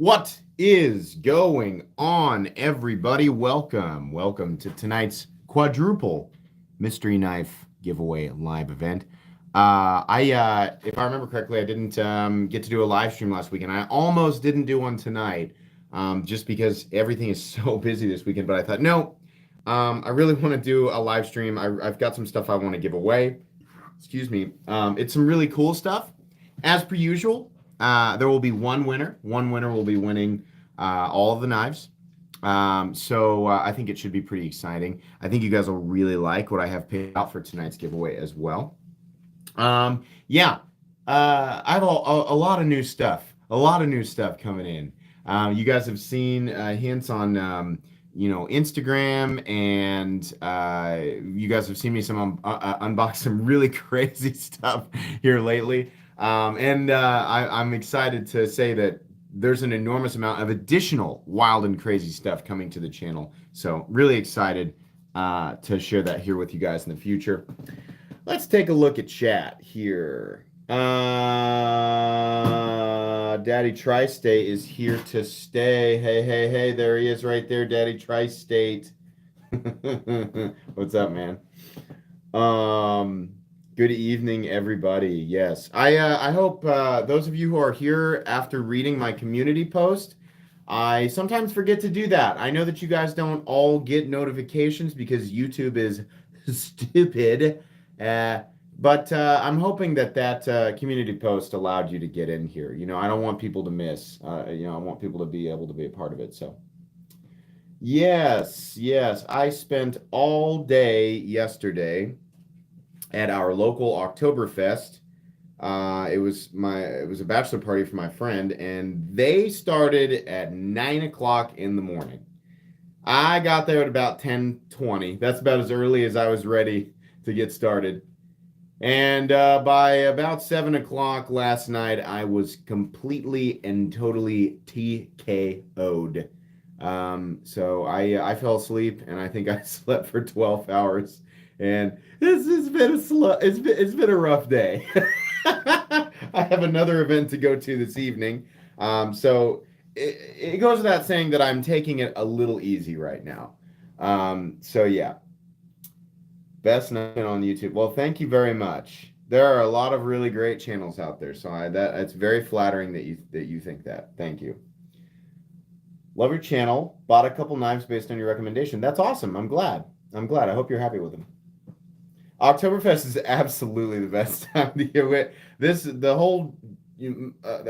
What is going on, everybody? Welcome to tonight's quadruple mystery knife giveaway live event. If I remember correctly, I didn't get to do a live stream last weekend. I almost didn't do one tonight, just because everything is so busy this weekend. But I thought, no, I really want to do a live stream. I've got some stuff I want to give away. Excuse me. It's some really cool stuff, as per usual. There will be one winner. One winner will be winning all of the knives. So I think it should be pretty exciting. I think you guys will really like what I have picked out for tonight's giveaway as well. I have a lot of new stuff. A lot of new stuff coming in. You guys have seen hints on Instagram, and you guys have seen me unbox some really crazy stuff here lately. I'm excited to say that there's an enormous amount of additional wild and crazy stuff coming to the channel. So really excited to share that here with you guys in the future. Let's take a look at chat here. Daddy Tri-State is here to stay. Hey, there he is right there, Daddy Tri-State. What's up, man? Good evening, everybody. Yes, I hope those of you who are here after reading my community post, I sometimes forget to do that. I know that you guys don't all get notifications because YouTube is stupid, but I'm hoping that community post allowed you to get in here. I don't want people to miss. I want people to be able to be a part of it. So, yes, I spent all day yesterday at our local Oktoberfest. It was a bachelor party for my friend, and they started at 9 o'clock in the morning. I got there at about 10:20. That's about as early as I was ready to get started. And by about 7 o'clock last night, I was completely and totally TKO'd. So I fell asleep, and I think I slept for 12 hours. And this has been it's been a rough day. I have another event to go to this evening. So it goes without saying that I'm taking it a little easy right now. So yeah. Best night on YouTube. Well, thank you very much. There are a lot of really great channels out there, so it's very flattering that you think that. Thank you. Love your channel. Bought a couple knives based on your recommendation. That's awesome. I'm glad. I hope you're happy with them. Oktoberfest is absolutely the best time of the year.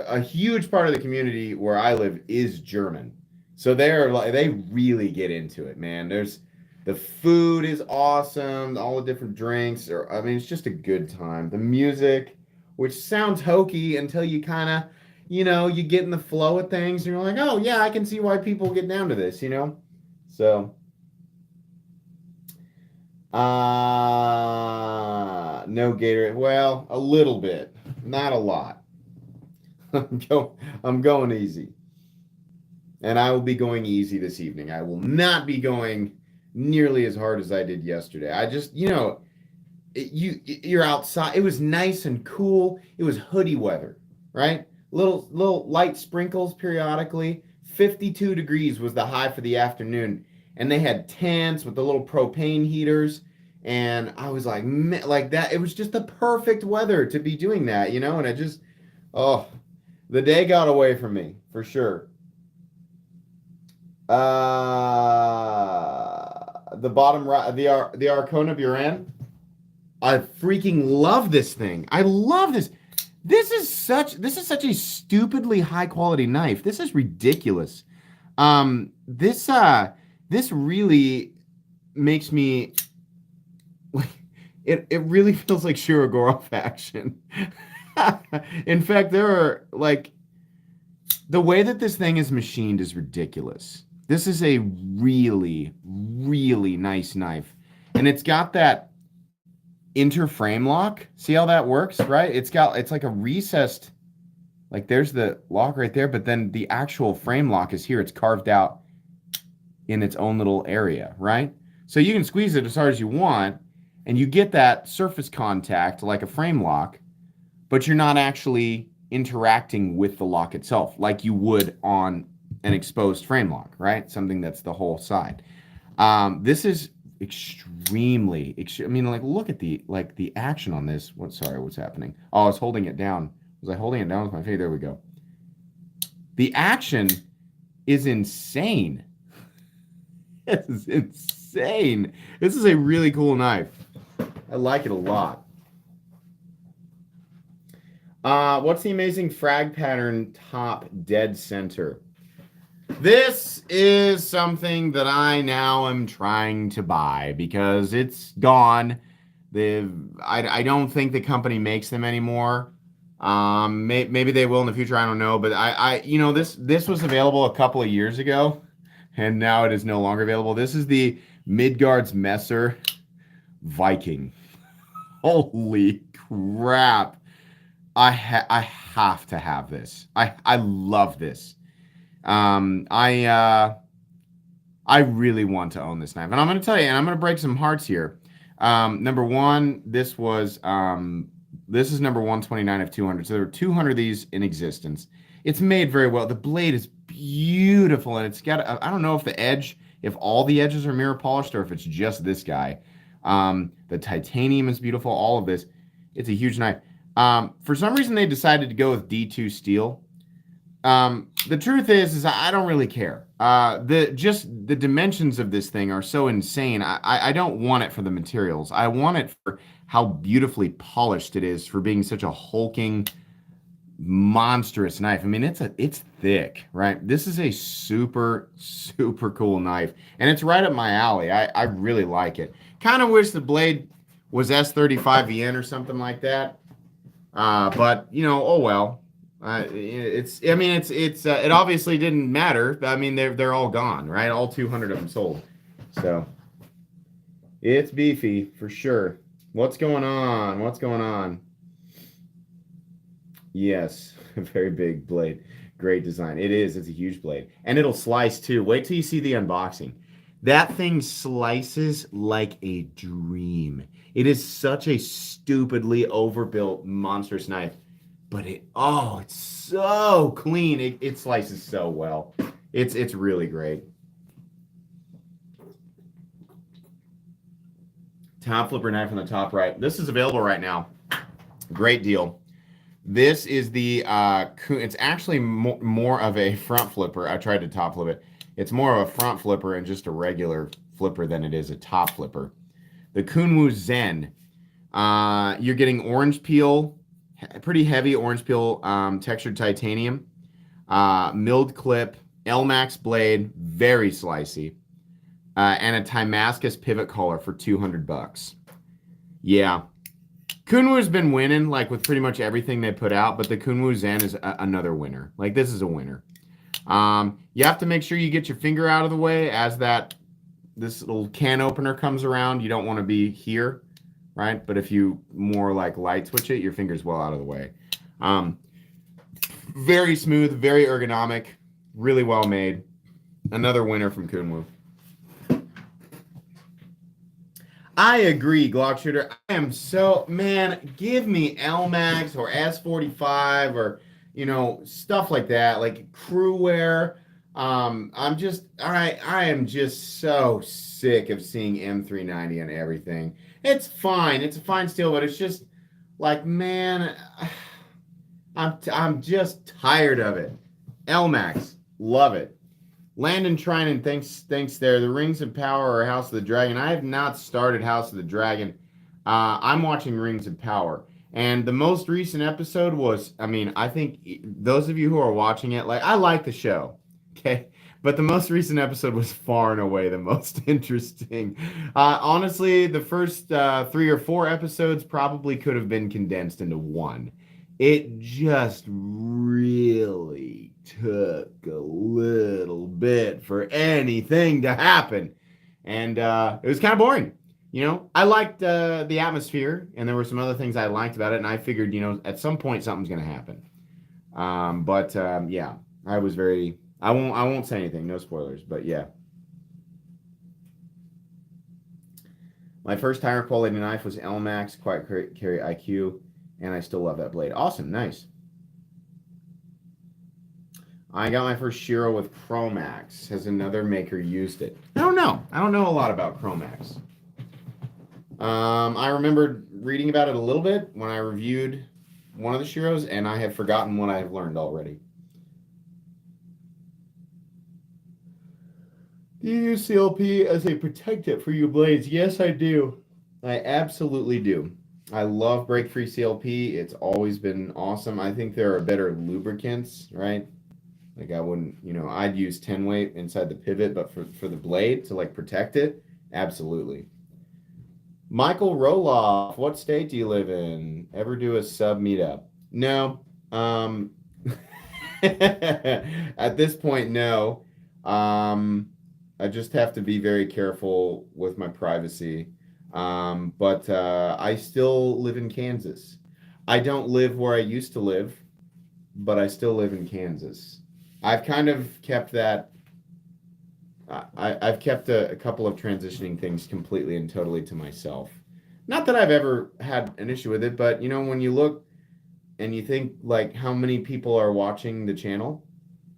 A huge part of the community where I live is German, so they really get into it, man. The food is awesome, all the different drinks it's just a good time. The music, which sounds hokey until you kind of, you get in the flow of things, and you're like, oh yeah, I can see why people get down to this, So. No Gatorade. Well, a little bit, not a lot. I'm going easy, and I will be going easy this evening. I will not be going nearly as hard as I did yesterday. I just, you're outside. It was nice and cool. It was hoodie weather, right? Little light sprinkles periodically. 52 degrees was the high for the afternoon. And they had tents with the little propane heaters. And I was like that. It was just the perfect weather to be doing that, And I just, the day got away from me, for sure. The bottom right, the Arcona Buran. I freaking love this thing. I love this. This is such a stupidly high quality knife. This is ridiculous. This really makes me, it really feels like Shirogorov action. In fact, there are the way that this thing is machined is ridiculous. This is a really, really nice knife. And it's got that interframe lock. See how that works, right? It's like a recessed, there's the lock right there, but then the actual frame lock is here. It's carved out in its own little area, right? So you can squeeze it as hard as you want, and you get that surface contact like a frame lock, but you're not actually interacting with the lock itself, like you would on an exposed frame lock, right? Something that's the whole side. This is extremely, I mean, like, look at the action on this. Sorry, what's happening? Oh, I was holding it down. Was I holding it down with my finger? There we go. The action is insane. This is insane. This is a really cool knife. I like it a lot. What's the amazing frag pattern top dead center? This is something that I now am trying to buy because it's gone. I don't think the company makes them anymore. Maybe they will in the future. I don't know. But this was available a couple of years ago, and now it is no longer available. This is the Midgard's Messer Viking. Holy crap! I have to have this. I love this. I really want to own this knife, and I'm going to tell you, and I'm going to break some hearts here. Number one, this is number 129 of 200. So there were 200 of these in existence. It's made very well. The blade is beautiful, and it's got, I don't know if all the edges are mirror polished or if it's just this guy. The titanium is beautiful, all of this. It's a huge knife. For some reason, they decided to go with D2 steel. The truth is I don't really care. The dimensions of this thing are so insane. I don't want it for the materials. I want it for how beautifully polished it is, for being such a hulking, monstrous knife. I mean, it's thick, right? This is a super, super cool knife, and it's right up my alley. I really like it. Kind of wish the blade was S35VN or something like that. But oh well. It obviously didn't matter. I mean, they're all gone, right? All 200 of them sold. So it's beefy for sure. What's going on? Yes, a very big blade. Great design. It is. It's a huge blade. And it'll slice too. Wait till you see the unboxing. That thing slices like a dream. It is such a stupidly overbuilt, monstrous knife. But it's so clean. It slices so well. It's really great. Top flipper knife on the top right. This is available right now. Great deal. This is the it's actually more of a front flipper. I tried to top flip it. It's more of a front flipper and just a regular flipper than it is a top flipper. The Kunwu Zen. You're getting orange peel, pretty heavy orange peel, textured titanium, milled clip, LMAX blade, very slicey, and a Timascus pivot collar for $200. Yeah. Kunwu's been winning, like, with pretty much everything they put out, but the Kunwu Zen is another winner. Like, this is a winner. You have to make sure you get your finger out of the way as this little can opener comes around. You don't want to be here, right? But if you more like light switch it, your finger's well out of the way. Very smooth, very ergonomic, really well made. Another winner from Kunwu. I agree, Glock Shooter. I am so, man, give me LMAX or S45 or, stuff like that, like crew wear. I am just so sick of seeing M390 on everything. It's fine. It's a fine steel, but it's just like, man, I'm just tired of it. LMAX, love it. Landon Trinan, thanks there. The Rings of Power or House of the Dragon. I have not started House of the Dragon. I'm watching Rings of Power. And the most recent episode was, I think those of you who are watching it, I like the show, okay? But the most recent episode was far and away the most interesting. Honestly, the first 3 or 4 episodes probably could have been condensed into one. It just really took a little bit for anything to happen. And it was kind of boring. I liked the atmosphere, and there were some other things I liked about it, and I figured, at some point something's going to happen. Yeah, I was very... I won't say anything, no spoilers, but yeah. My first higher quality knife was LMAX, Quiet Carry IQ, and I still love that blade. Awesome, nice. I got my first Shiro with Chromax. Has another maker used it? I don't know. I don't know a lot about Chromax. I remembered reading about it a little bit when I reviewed one of the Shiros, and I have forgotten what I have learned already. Do you use CLP as a protectant for your blades? Yes, I do. I absolutely do. I love break-free CLP. It's always been awesome. I think there are better lubricants, right? Like I wouldn't, I'd use 10 weight inside the pivot, but for the blade to like protect it, absolutely. Michael Roloff, what state do you live in? Ever do a sub meetup? No. At this point, no. I just have to be very careful with my privacy. But I still live in Kansas. I don't live where I used to live, but I still live in Kansas. I've kind of kept that. I've kept a couple of transitioning things completely and totally to myself. Not that I've ever had an issue with it, but when you look and you think like how many people are watching the channel,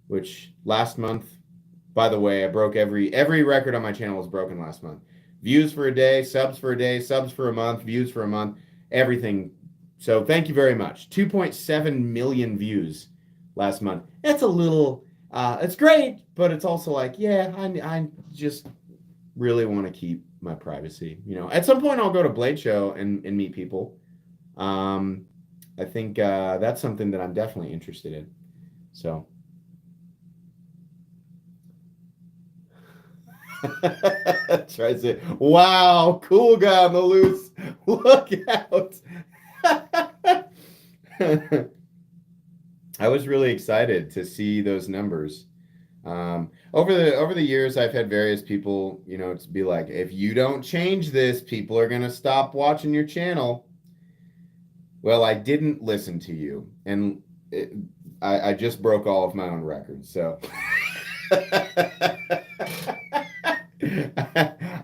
which last month, by the way, I broke every record on my channel was broken last month. Views for a day, subs for a day, subs for a month, views for a month, everything. So thank you very much. 2.7 million views last month. That's a little, it's great, but it's also like, yeah, I just really want to keep my privacy. At some point I'll go to Blade Show and meet people. I think that's something that I'm definitely interested in. So. Try to say, wow, cool guy on the loose. Look out. I was really excited to see those numbers. Over the years, I've had various people, to be like, if you don't change this, people are going to stop watching your channel. Well, I didn't listen to you. And I just broke all of my own records. So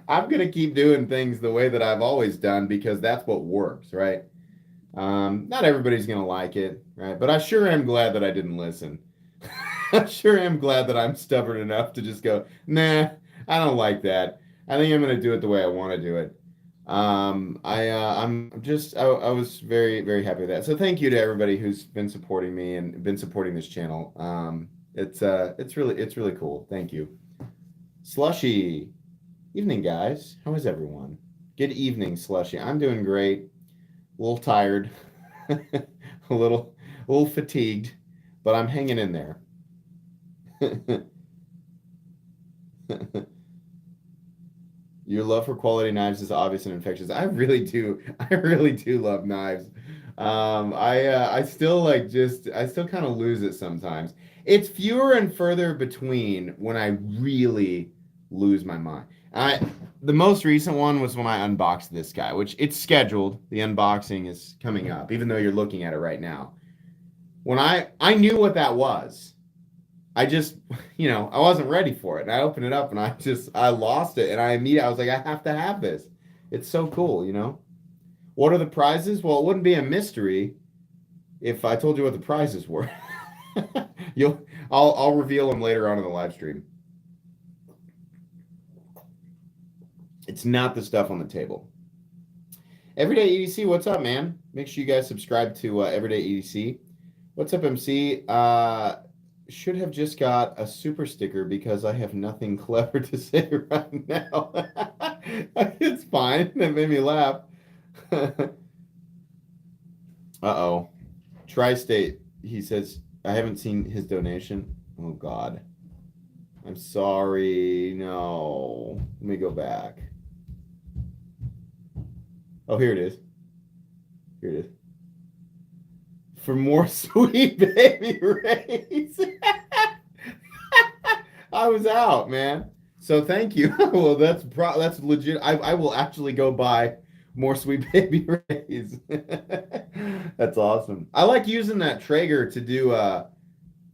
I'm going to keep doing things the way that I've always done because that's what works, right? Not everybody's going to like it, right? But I sure am glad that I didn't listen. I sure am glad that I'm stubborn enough to just go, nah, I don't like that. I think I'm going to do it the way I want to do it. I was very, very happy with that. So thank you to everybody who's been supporting me and been supporting this channel. It's really cool. Thank you. Slushy. Evening, guys. How is everyone? Good evening, Slushy. I'm doing great. A little tired. a little fatigued, but I'm hanging in there. Your love for quality knives is obvious and infectious. I really do love knives. I still kind of lose it sometimes. It's fewer and further between when I really lose my mind. The most recent one was when I unboxed this guy, which it's scheduled. The unboxing is coming up, even though you're looking at it right now. When I knew what that was. I just, I wasn't ready for it. And I opened it up and I lost it. And I was like, I have to have this. It's so cool, What are the prizes? Well, it wouldn't be a mystery if I told you what the prizes were. I'll reveal them later on in the live stream. It's not the stuff on the table. Everyday EDC, what's up, man? Make sure you guys subscribe to Everyday EDC. What's up, MC? Should have just got a super sticker because I have nothing clever to say right now. It's fine. It made me laugh. Uh-oh. Tri-State, he says, I haven't seen his donation. Oh, God. I'm sorry. No. Let me go back. Oh, here it is. Here it is. For more Sweet Baby Rays. I was out, man. So thank you. Well, that's legit. I will actually go buy more Sweet Baby Rays. That's awesome. I like using that Traeger to do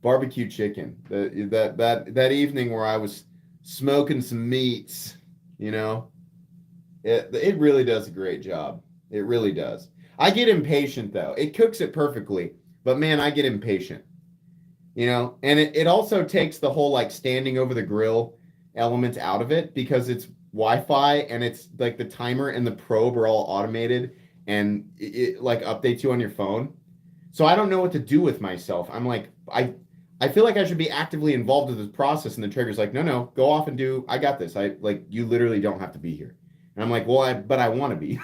barbecue chicken. That evening where I was smoking some meats, It really does a great job. It really does. I get impatient, though. It cooks it perfectly, but man, I get impatient. you know, and it also takes the whole like standing over the grill element out of it because it's Wi-Fi and it's like the timer and the probe are all automated and it like updates you on your phone. So I don't know what to do with myself. I'm like, I feel like I should be actively involved in this process, and the trigger's like, no, go off and do. I got this. I like you literally don't have to be here. And I'm like, well, but I want to be.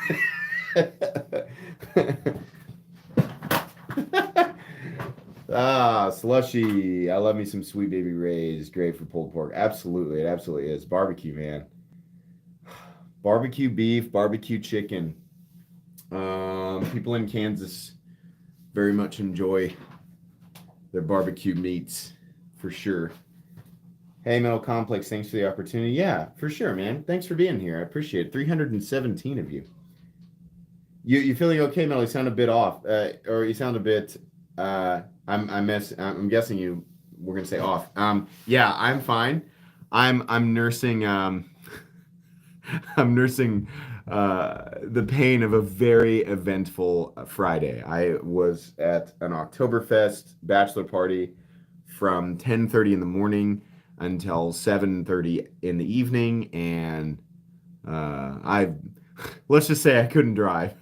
Slushy. I love me some Sweet Baby Ray's. Great for pulled pork. Absolutely, it absolutely is. Barbecue, man. Barbecue beef, barbecue chicken. People in Kansas very much enjoy their barbecue meats, for sure. Hey, Metal Complex, thanks for the opportunity. Yeah, for sure, man. Thanks for being here. I appreciate it. 317 of you. You feeling okay, Mel? You sound a bit off, or you sound a bit. I'm guessing you were gonna say off. Yeah, I'm fine. I'm nursing. I'm nursing the pain of a very eventful Friday. I was at an Oktoberfest bachelor party from 10:30 in the morning until 7:30 in the evening, and let's just say I couldn't drive.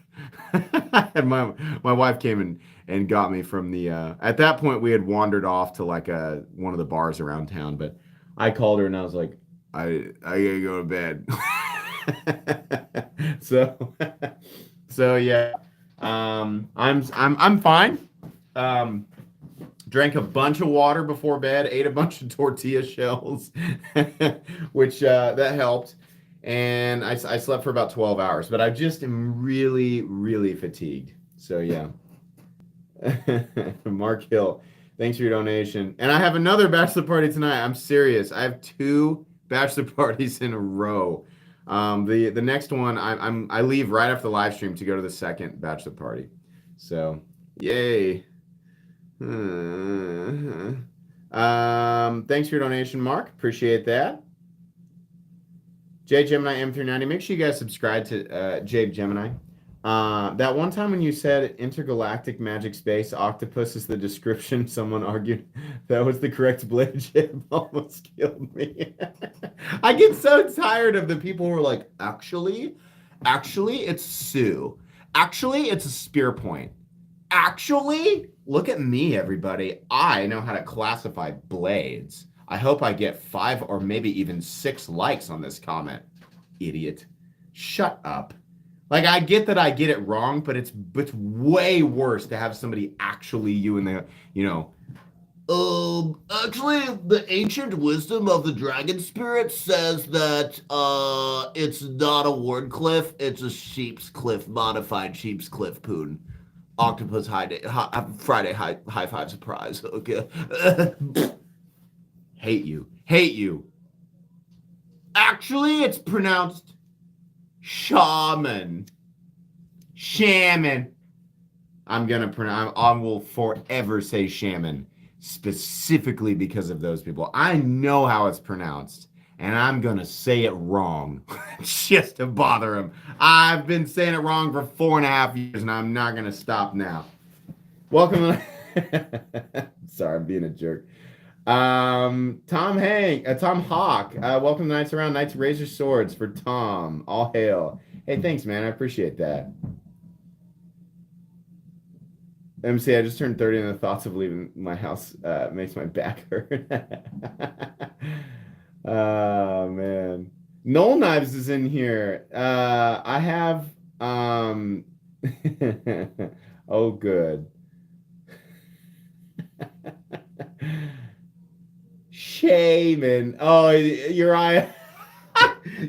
And my wife came and got me from the at that point we had wandered off to like one of the bars around town, but I called her and I was like, I gotta go to bed. so yeah, I'm fine. Drank a bunch of water before bed, ate a bunch of tortilla shells, which that helped, and I slept for about 12 hours. But I just am really, really fatigued. So yeah. Mark Hill, thanks for your donation. And I have another bachelor party tonight. I'm serious. I have 2 bachelor parties in a row. The next one I leave right after the live stream to go to the second bachelor party. So yay. Thanks for your donation, Mark. Appreciate that. J Gemini M390. Make sure you guys subscribe to J Gemini. That one time when you said intergalactic magic space octopus is the description, someone argued that was the correct blade chip. Almost killed me. I get so tired of the people who are like, actually, it's Sue. Actually, it's a spear point. Actually, look at me, everybody. I know how to classify blades. I hope I get 5 or maybe even 6 likes on this comment. Idiot. Shut up. Like, I get that I get it wrong, but it's way worse to have somebody actually actually, the ancient wisdom of the dragon spirit says that it's not a ward cliff, it's a sheep's cliff, modified sheep's cliff poon. Octopus Friday high five surprise. Okay. Hate you. Actually, it's pronounced shaman. I will forever say shaman, specifically because of those people. I know how it's pronounced, and I'm gonna say it wrong just to bother him. I've been saying it wrong for 4.5 years, and I'm not gonna stop now. Welcome. Sorry, I'm being a jerk. Tom Hawk. Welcome to Knights Around. Knights Razor Swords for Tom. All hail. Hey, thanks, man. I appreciate that. MC, I just turned 30 and the thoughts of leaving my house makes my back hurt. Oh, man. Knoll Knives is in here. I have... oh, good. Shaman. Oh, Uriah.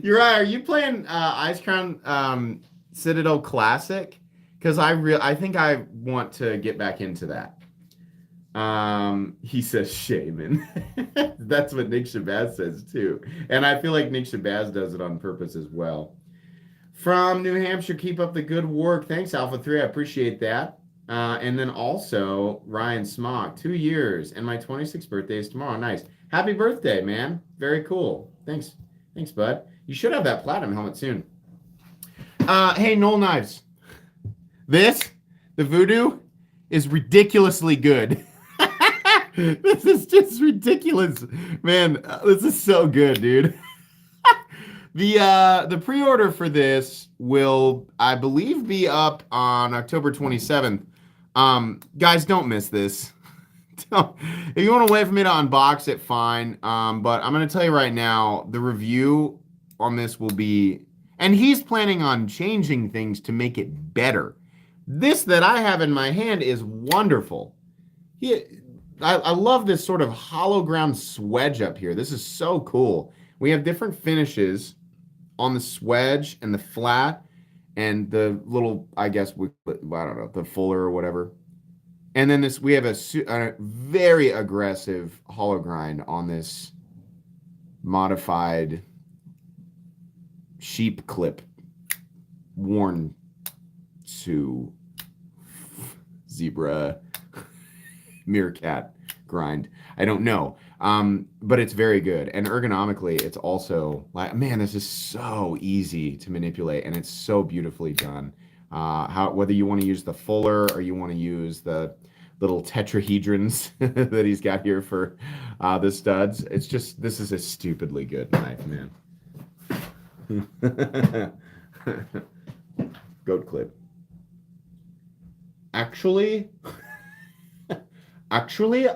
Uriah, are you playing Ice Crown Citadel Classic? Because I think I want to get back into that. He says shaman. That's what Nick Shabazz says too. And I feel like Nick Shabazz does it on purpose as well. From New Hampshire, keep up the good work. Thanks, Alpha 3. I appreciate that. And then also Ryan Smock, 2 years, and my 26th birthday is tomorrow. Nice. Happy birthday, man. Very cool. Thanks, bud. You should have that platinum helmet soon. Hey, Knoll Knives. The Voodoo, is ridiculously good. This is just ridiculous, man. This is so good, dude. The pre-order for this will, I believe, be up on October 27th. Guys, don't miss this. If you want to wait for me to unbox it, fine. But I'm gonna tell you right now, the review on this will be, and he's planning on changing things to make it better. This that I have in my hand is wonderful. I love this sort of hollow ground swedge up here. This is so cool. We have different finishes on the swedge and the flat and the little, I guess, I don't know, the fuller or whatever. And then we have a very aggressive hollow grind on this modified sheep clip worn to zebra meerkat grind. I don't know. But it's very good. And ergonomically, it's also like, man, this is so easy to manipulate and it's so beautifully done. Whether you want to use the fuller or you want to use the little tetrahedrons that he's got here for the studs, it's just, this is a stupidly good knife, man. Goat clip. Actually,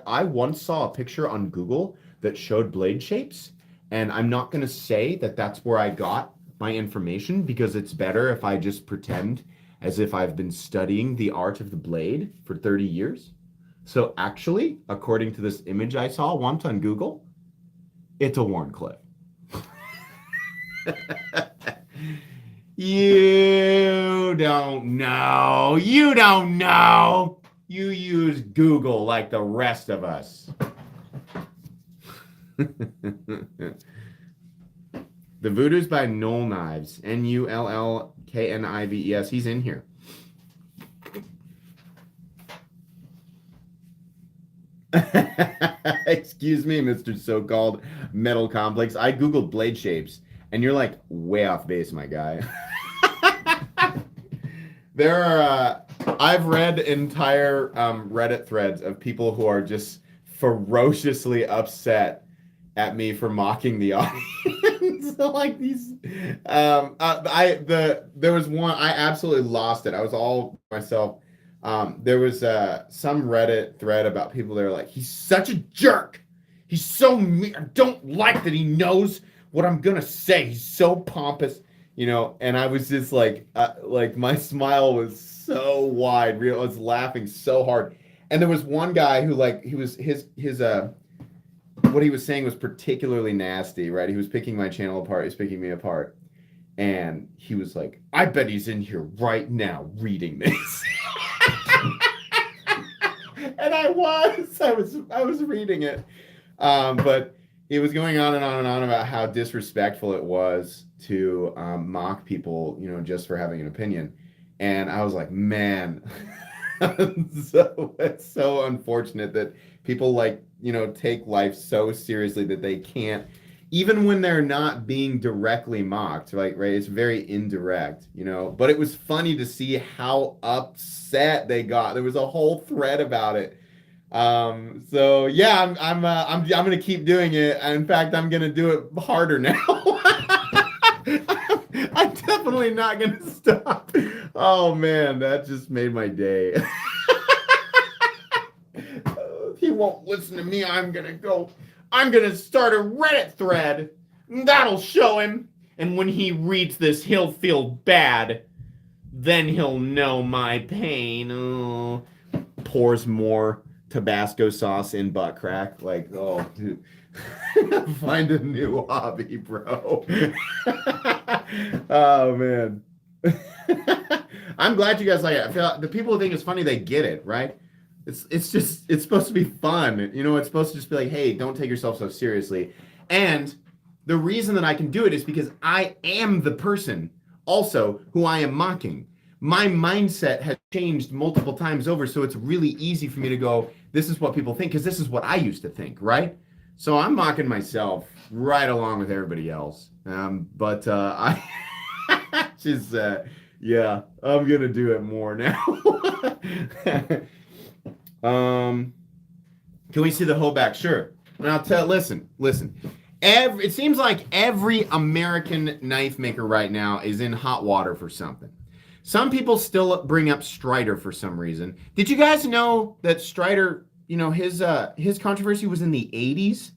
I once saw a picture on Google that showed blade shapes, and I'm not going to say that that's where I got my information because it's better if I just pretend as if I've been studying the art of the blade for 30 years. So actually, according to this image I saw once on Google, it's a Wharncliffe. You don't know. You don't know. You use Google like the rest of us. The Voodoo's by Knoll Knives. Nullknives. He's in here. Excuse me, Mr. So-called Metal Complex. I Googled blade shapes, and you're like way off base, my guy. There are, I've read entire Reddit threads of people who are just ferociously upset at me for mocking the audience. So like these, there was one, I absolutely lost it. I was all myself. There was some Reddit thread about people that are like, he's such a jerk. He's so mean. I don't like that he knows what I'm gonna say. He's so pompous. You know, and I was just like my smile was so wide. I was laughing so hard. And there was one guy who like his what he was saying was particularly nasty, right? He was picking my channel apart. He was picking me apart. And he was like, I bet he's in here right now reading this. And I was reading it. But it was going on and on and on about how disrespectful it was to mock people, you know, just for having an opinion. And I was like, man, so it's so unfortunate that people like, you know, take life so seriously that they can't, even when they're not being directly mocked, like, right? It's very indirect, you know, but it was funny to see how upset they got. There was a whole thread about it. So yeah, I'm gonna keep doing it. In fact, I'm gonna do it harder now. I'm definitely not gonna stop. Oh man, that just made my day. He won't listen to me. I'm gonna start a Reddit thread. That'll show him. And when he reads this, he'll feel bad. Then he'll know my pain. Oh. Pours more Tabasco sauce in butt crack. Like, oh, dude. Find a new hobby, bro. Oh, man. I'm glad you guys like it. I feel like the people who think it's funny, they get it, right? It's supposed to be fun. You know, it's supposed to just be like, hey, don't take yourself so seriously. And the reason that I can do it is because I am the person also who I am mocking. My mindset has changed multiple times over, so it's really easy for me to go, this is what people think, because this is what I used to think, right? So I'm mocking myself right along with everybody else. But I just, yeah, I'm going to do it more now. Can we see the Hoback? Sure. And I'll tell. Listen. It seems like every American knife maker right now is in hot water for something. Some people still bring up Strider for some reason. Did you guys know that Strider, his controversy was in the 80s?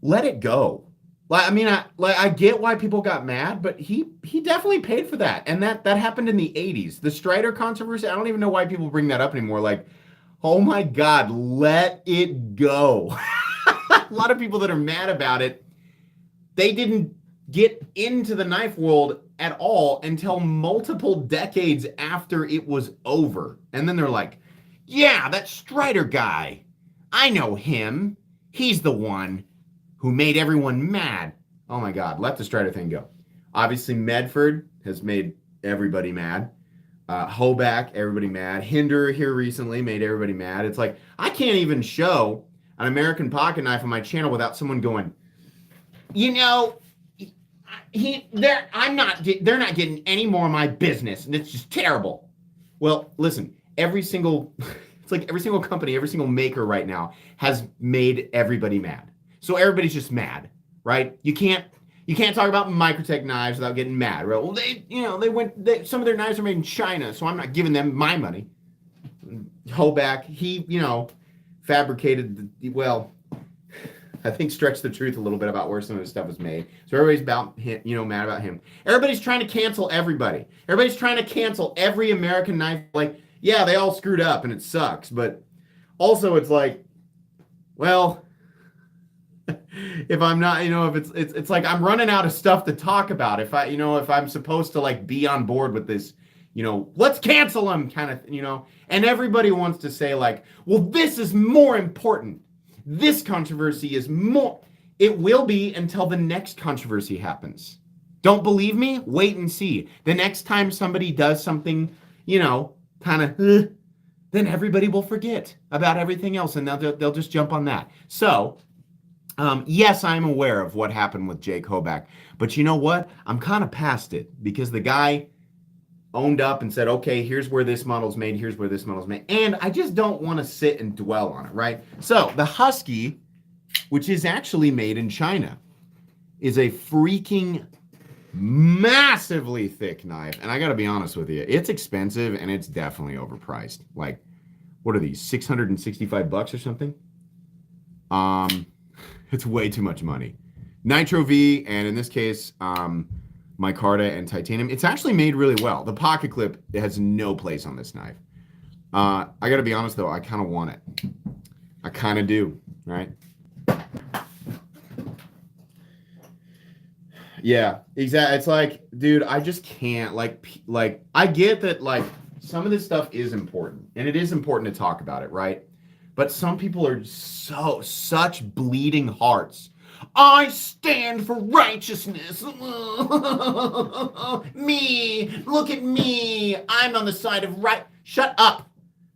Let it go. I get why people got mad, but he definitely paid for that. And that happened in the 80s. The Strider controversy, I don't even know why people bring that up anymore. Like, oh my God, let it go. A lot of people that are mad about it, they didn't get into the knife world at all until multiple decades after it was over. And then they're like, yeah, that Strider guy, I know him. He's the one who made everyone mad. Oh my God, let the Strider thing go. Obviously, Medford has made everybody mad. Hoback, everybody mad. Hinder here recently made everybody mad. It's like, I can't even show an American pocket knife on my channel without someone going, they're not getting any more of my business, and it's just terrible. Well, listen, every single company, every single maker right now has made everybody mad. So everybody's just mad, right? You can't talk about Microtech knives without getting mad, right? Well, some of their knives are made in China, so I'm not giving them my money. Hoback, he fabricated I think stretched the truth a little bit about where some of the stuff was made. So everybody's mad about him. Everybody's trying to cancel everybody. Everybody's trying to cancel every American knife. Like, yeah, they all screwed up and it sucks, but also it's like, well, if I'm not, if it's like I'm running out of stuff to talk about. If I'm supposed to like be on board with this, let's cancel them kind of, and everybody wants to say like, well, this is more important. This controversy is more. It will be until the next controversy happens. Don't believe me? Wait and see. The next time somebody does something, kind of, then everybody will forget about everything else and they'll just jump on that. So, yes, I'm aware of what happened with Jake Hoback, but you know what? I'm kind of past it because the guy owned up and said, okay, here's where this model's made, here's where this model's made, and I just don't want to sit and dwell on it, right? So the Husky, which is actually made in China, is a freaking massively thick knife, and I gotta be honest with you, it's expensive and it's definitely overpriced. Like, what are these, $665 or something? It's way too much money. Nitro V, and in this case, micarta and titanium. It's actually made really well. The pocket clip has no place on this knife. I gotta be honest though, I kind of want it. I kind of do, right? Yeah, exactly. It's like, dude, I just can't, like, I get that, like, some of this stuff is important, and it is important to talk about it, right? But some people are such bleeding hearts. I stand for righteousness. Me, look at me. I'm on the side of right. Shut up,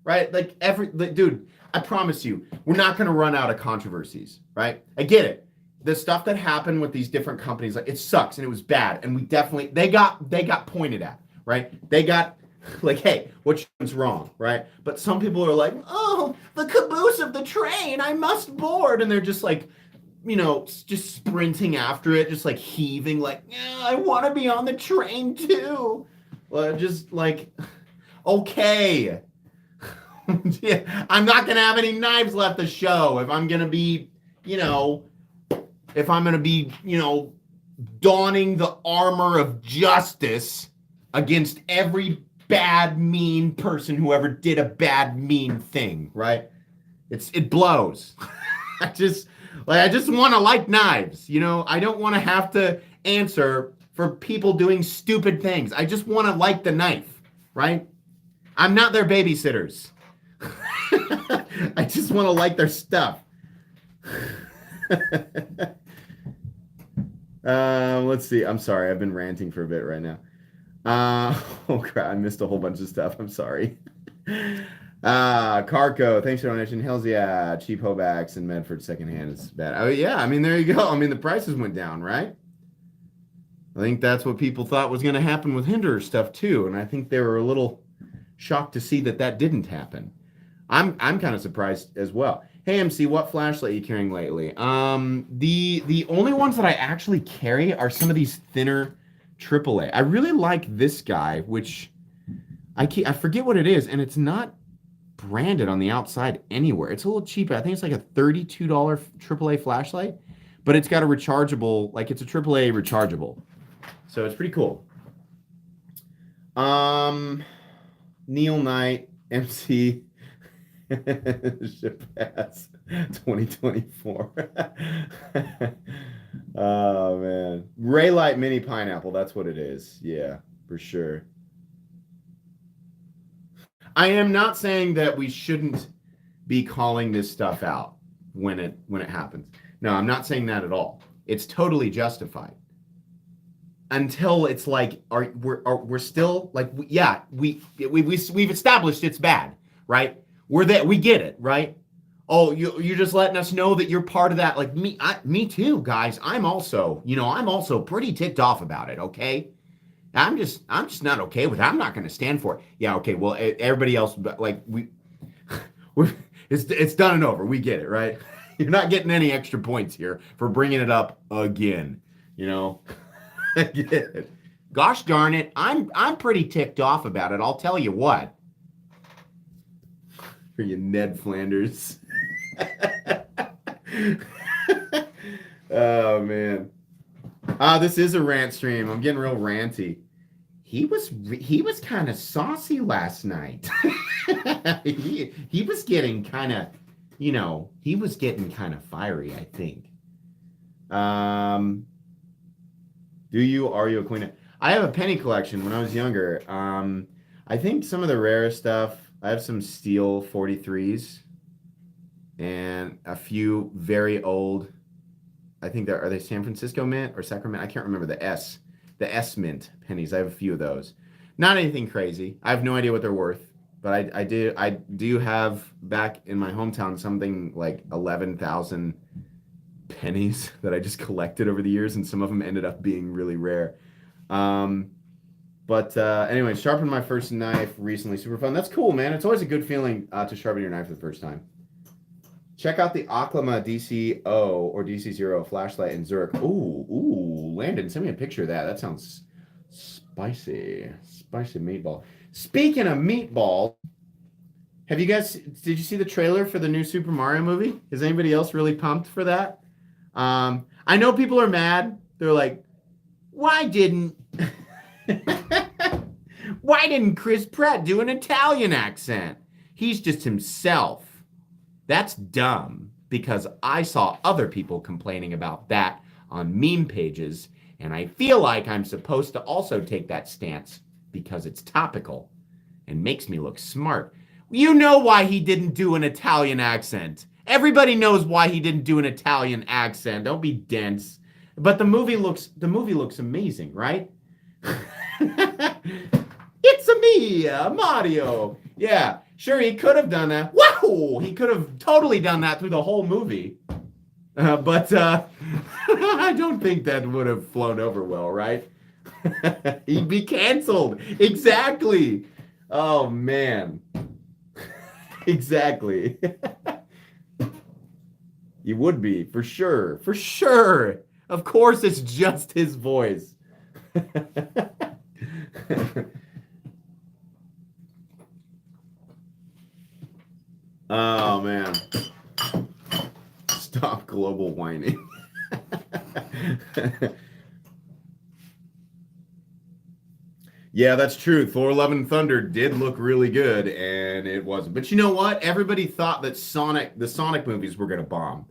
right? Dude, I promise you, we're not going to run out of controversies, right? I get it. The stuff that happened with these different companies, like, it sucks and it was bad, and they got pointed at, right? They got like, hey, what's wrong, right? But some people are like, oh, the caboose of the train, I must board, and they're just like, just sprinting after it, just like heaving, like, yeah, I want to be on the train too. Well, just like, okay. Yeah, I'm not going to have any knives left to show if I'm going to be, donning the armor of justice against every bad, mean person who ever did a bad, mean thing, right? It blows. I just want to like knives, I don't want to have to answer for people doing stupid things. I just want to like the knife, right? I'm not their babysitters. I just want to like their stuff. Let's see. I'm sorry. I've been ranting for a bit right now. Oh crap, I missed a whole bunch of stuff. I'm sorry. Carco, thanks for the donation. Hells yeah, cheap Hobacks and Medford secondhand is bad. Oh yeah, I mean, there you go. I mean, the prices went down, right? I think that's what people thought was going to happen with Hinder stuff too, and I think they were a little shocked to see that didn't happen. I'm kind of surprised as well. Hey MC, what flashlight are you carrying lately? The only ones that I actually carry are some of these thinner AAA. I really like this guy, which I forget what it is, and it's not branded on the outside anywhere. It's a little cheap. I think it's like a $32 AAA flashlight, but it's got a rechargeable, like it's a AAA rechargeable. So it's pretty cool. Neil Knight, MC, Pass 2024. Oh man. Raylight Mini Pineapple, that's what it is. Yeah, for sure. I am not saying that we shouldn't be calling this stuff out when it happens. No, I'm not saying that at all. It's totally justified. Until it's like, we're still like, yeah, we've established it's bad, right? We get it, right? Oh, you're just letting us know that you're part of that. Like me too, guys. I'm also pretty ticked off about it. Okay, I'm just not okay with it. I'm not going to stand for it. Yeah, okay. Well, everybody else, like it's done and over. We get it, right? You're not getting any extra points here for bringing it up again. You know. Gosh darn it, I'm pretty ticked off about it. I'll tell you what. For you Ned Flanders. Oh man. This is a rant stream. I'm getting real ranty. He was kind of saucy last night. he was getting kind of, he was getting kind of fiery, I think. Are you a queen? I have a penny collection when I was younger. I think some of the rarest stuff, I have some steel 43s and a few very old, I think are they San Francisco Mint or Sacramento? I can't remember the S Mint pennies. I have a few of those. Not anything crazy. I have no idea what they're worth, but I do have back in my hometown something like 11,000 pennies that I just collected over the years, and some of them ended up being really rare. Anyway, sharpened my first knife recently. Super fun. That's cool, man. It's always a good feeling to sharpen your knife for the first time. Check out the Oklama DC-0 or DC-0 flashlight in Zurich. Ooh, Landon, send me a picture of that. That sounds spicy. Spicy meatball. Speaking of meatball, did you see the trailer for the new Super Mario movie? Is anybody else really pumped for that? I know people are mad. They're like, why didn't Chris Pratt do an Italian accent? He's just himself. That's dumb, because I saw other people complaining about that on meme pages, and I feel like I'm supposed to also take that stance because it's topical and makes me look smart. You know why he didn't do an Italian accent. Everybody knows why he didn't do an Italian accent. Don't be dense. But the movie looks amazing, right? It's me, Mario. Yeah, sure, he could have done that. Wow, he could have totally done that through the whole movie. But I don't think that would have flown over well, right? He'd be canceled. Exactly. Oh, man. Exactly. You would be, for sure. For sure. Of course, it's just his voice. Oh, man. Stop global whining. Yeah, that's true. Thor: Love and Thunder did look really good, and it wasn't. But you know what? Everybody thought that the Sonic movies were going to bomb.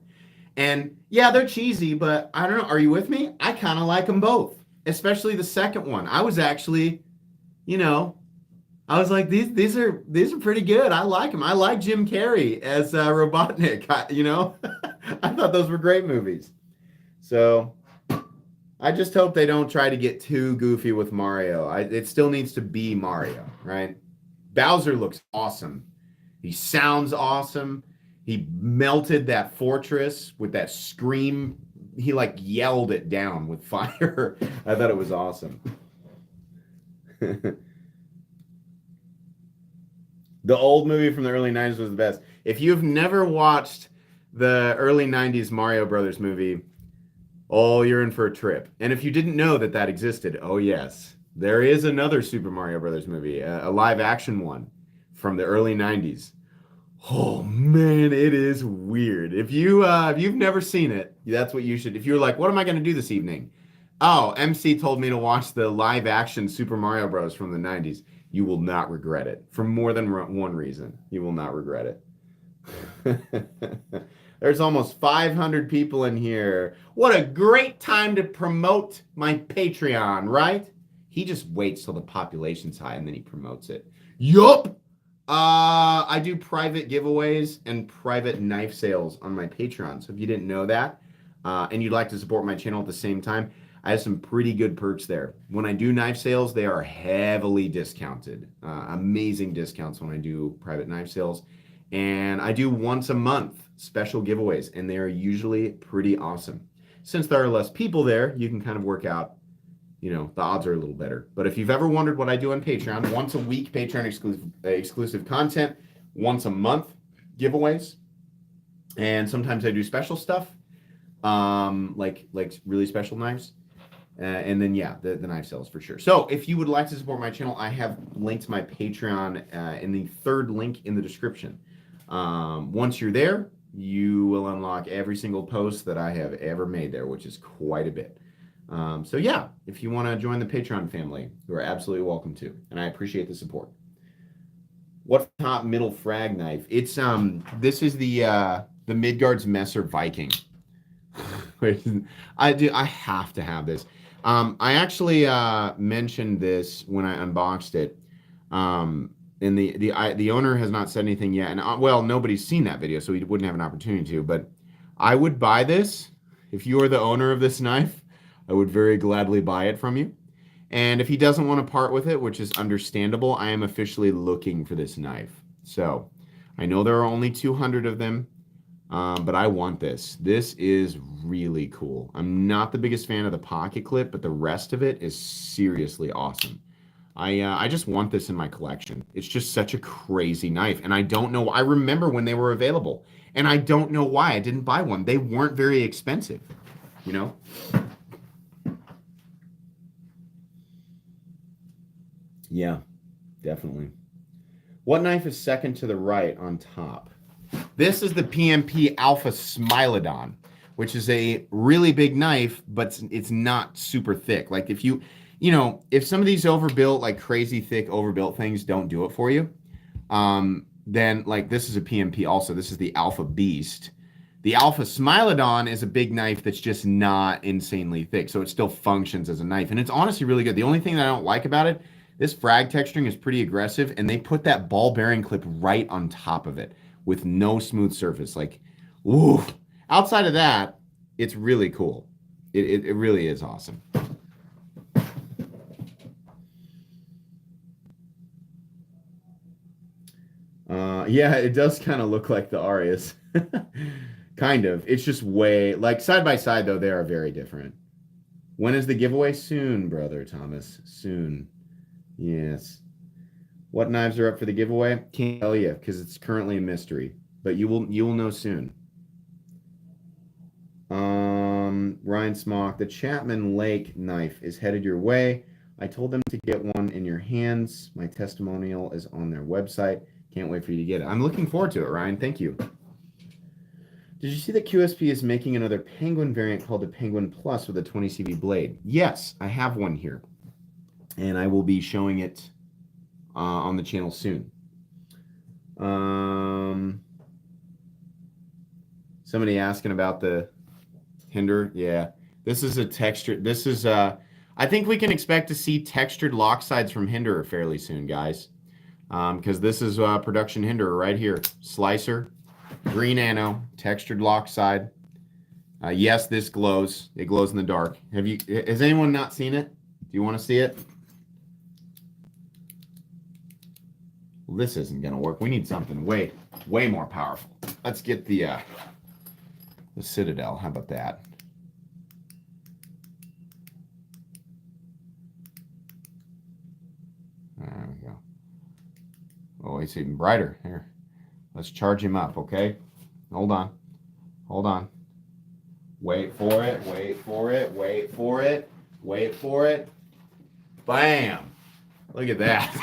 And yeah, they're cheesy, but I don't know. Are you with me? I kind of like them both, especially the second one. I was actually, I was like, these are pretty good. I like them. I like Jim Carrey as Robotnik. I thought those were great movies. So I just hope they don't try to get too goofy with Mario. It still needs to be Mario, right? Bowser looks awesome. He sounds awesome. He melted that fortress with that scream. He yelled it down with fire. I thought it was awesome. The old movie from the early 90s was the best. If you've never watched the early 90s Mario Brothers movie, oh, you're in for a trip. And if you didn't know that that existed, oh yes, there is another Super Mario Brothers movie, a live action one from the early 90s. Oh man, it is weird. If you've never seen it, that's what you should. If you're like, what am I going to do this evening? Oh, MC told me to watch the live action Super Mario Bros. From the 90s. You will not regret it for more than one reason. You will not regret it. There's almost 500 people in here. What a great time to promote my Patreon, right? He just waits till the population's high and then he promotes it. Yup. I do private giveaways and private knife sales on my Patreon. So if you didn't know that, and you'd like to support my channel at the same time, I have some pretty good perks there. When I do knife sales, they are heavily discounted. Amazing discounts when I do private knife sales. And I do once a month special giveaways, and they are usually pretty awesome. Since there are less people there, you can kind of work out, you know, the odds are a little better. But if you've ever wondered what I do on Patreon, once a week Patreon exclusive content, once a month giveaways, and sometimes I do special stuff, like really special knives. And then, yeah, the knife sales for sure. So if you would like to support my channel, I have linked my Patreon in the third link in the description. Once you're there, you will unlock every single post that I have ever made there, which is quite a bit. So yeah, if you want to join the Patreon family, you are absolutely welcome to, and I appreciate the support. What top middle frag knife? It's this is the Midgard's Messer Viking. I have to have this. I actually mentioned this when I unboxed it. And the owner has not said anything yet, and well, nobody's seen that video, so he wouldn't have an opportunity to. But I would buy this if you are the owner of this knife. I would very gladly buy it from you. And if he doesn't want to part with it, which is understandable, I am officially looking for this knife. So I know there are only 200 of them, but I want this. This is really cool. I'm not the biggest fan of the pocket clip, but the rest of it is seriously awesome. I just want this in my collection. It's just such a crazy knife, and I don't know. I remember when they were available, and I don't know why I didn't buy one. They weren't very expensive, you know? Yeah, definitely. What knife is second to the right on top? This is the Pmp Alpha Smilodon, which is a really big knife, but it's not super thick. Like if you know, if some of these overbuilt, like crazy thick overbuilt things don't do it for you, then like this is a Pmp also. This is the Alpha Beast. The Alpha Smilodon is a big knife that's just not insanely thick, so it still functions as a knife. And it's honestly really good. The only thing that I don't like about it, this frag texturing is pretty aggressive, and they put that ball bearing clip right on top of it with no smooth surface. Like, ooh. Outside of that, it's really cool. It really is awesome. Yeah, it does kind of look like the Arius. Kind of. It's just way, like side by side, though, they are very different. When is the giveaway? Soon, brother Thomas. Soon. Yes. What knives are up for the giveaway? Can't tell you because it's currently a mystery, but you will know soon. Ryan Smock, the Chapman Lake knife is headed your way. I told them to get one in your hands. My testimonial is on their website. Can't wait for you to get it. I'm looking forward to it, Ryan. Thank you. Did you see that QSP is making another Penguin variant called the Penguin Plus with a 20 CV blade? Yes, I have one here, and I will be showing it on the channel soon. Somebody asking about the Hinder. Yeah, this is a textured. This is I think we can expect to see textured lock sides from Hinder fairly soon, guys. Because this is production Hinder right here. Slicer, green ano, textured lock side. Yes, this glows. It glows in the dark. Has anyone not seen it? Do you want to see it? Well, this isn't gonna work. We need something way more powerful. Let's get the Citadel. How about that? There we go. Oh, it's even brighter. Here, let's charge him up, okay? Hold on. Hold on. Wait for it, wait for it, wait for it, wait for it. Bam! Look at that.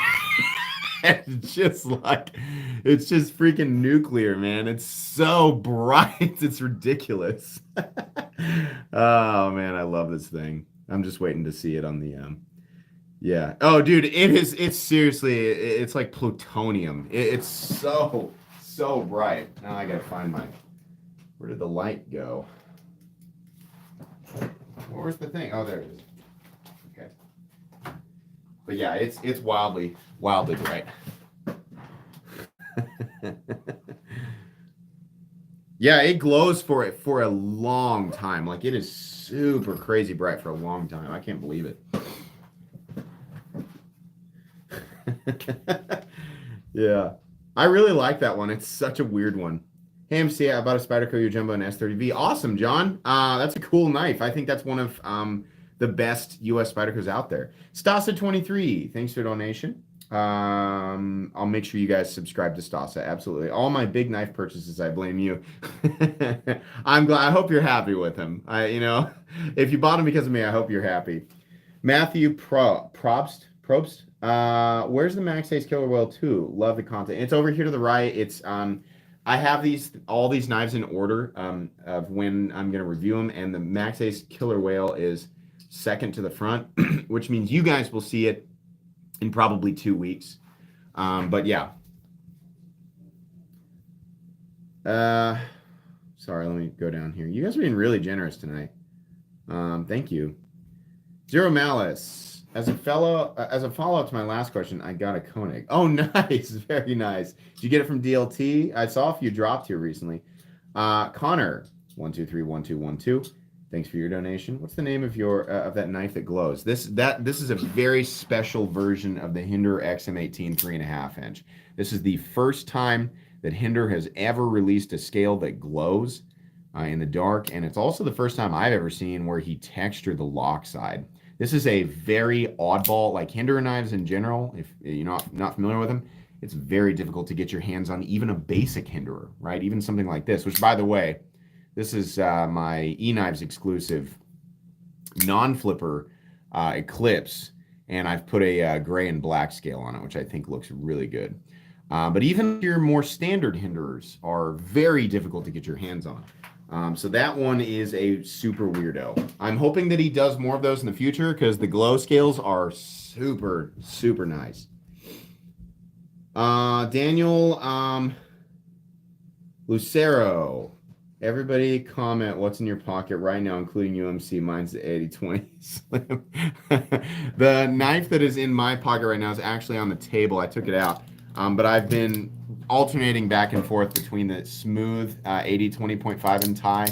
It's just freaking nuclear, man. It's so bright. It's ridiculous. Oh, man, I love this thing. I'm just waiting to see it on the, yeah. Oh, dude, it's seriously, it's like plutonium. It's so bright. Now I gotta find where did the light go? Where's the thing? Oh, there it is. Okay. But yeah, it's wildly bright. Yeah, it glows for a long time. Like, it is super crazy bright for a long time. I can't believe it. Yeah. I really like that one. It's such a weird one. Hey, MC, I bought a Spyderco Jumbo and S30V. Awesome, John. That's a cool knife. I think that's one of the best US Spydercos out there. Stasa23, thanks for the donation. I'll make sure you guys subscribe to Stasa. Absolutely. All my big knife purchases, I blame you. I'm glad. I hope you're happy with him. If you bought him because of me, I hope you're happy. Matthew Probst. Where's the Max Ace Killer Whale 2? Love the content. It's over here to the right. It's I have all these knives in order of when I'm going to review them, and the Max Ace Killer Whale is second to the front, which means you guys will see it in probably 2 weeks. But yeah. Sorry, let me go down here. You guys are being really generous tonight. Thank you. Zero Malice. As a follow-up to my last question, I got a Koenig. Oh, nice. Very nice. Did you get it from DLT? I saw a few dropped here recently. Connor, 1231212. Thanks for your donation. What's the name of of that knife that glows? This is a very special version of the Hinder XM18 3.5 inch. This is the first time that Hinder has ever released a scale that glows in the dark, and it's also the first time I've ever seen where he textured the lock side. This is a very oddball, like Hinder knives in general. If you're not familiar with them, it's very difficult to get your hands on even a basic Hinderer, right? Even something like this, which, by the way, this is my E-Knives exclusive non-flipper Eclipse, and I've put a gray and black scale on it, which I think looks really good. But even your more standard Hinderers are very difficult to get your hands on. So that one is a super weirdo. I'm hoping that he does more of those in the future because the glow scales are super, super nice. Daniel Lucero. Everybody comment what's in your pocket right now, including UMC. Mine's the 8020 Slim. The knife that is in my pocket right now is actually on the table. I took it out. But I've been alternating back and forth between the smooth 80-20.5 in tie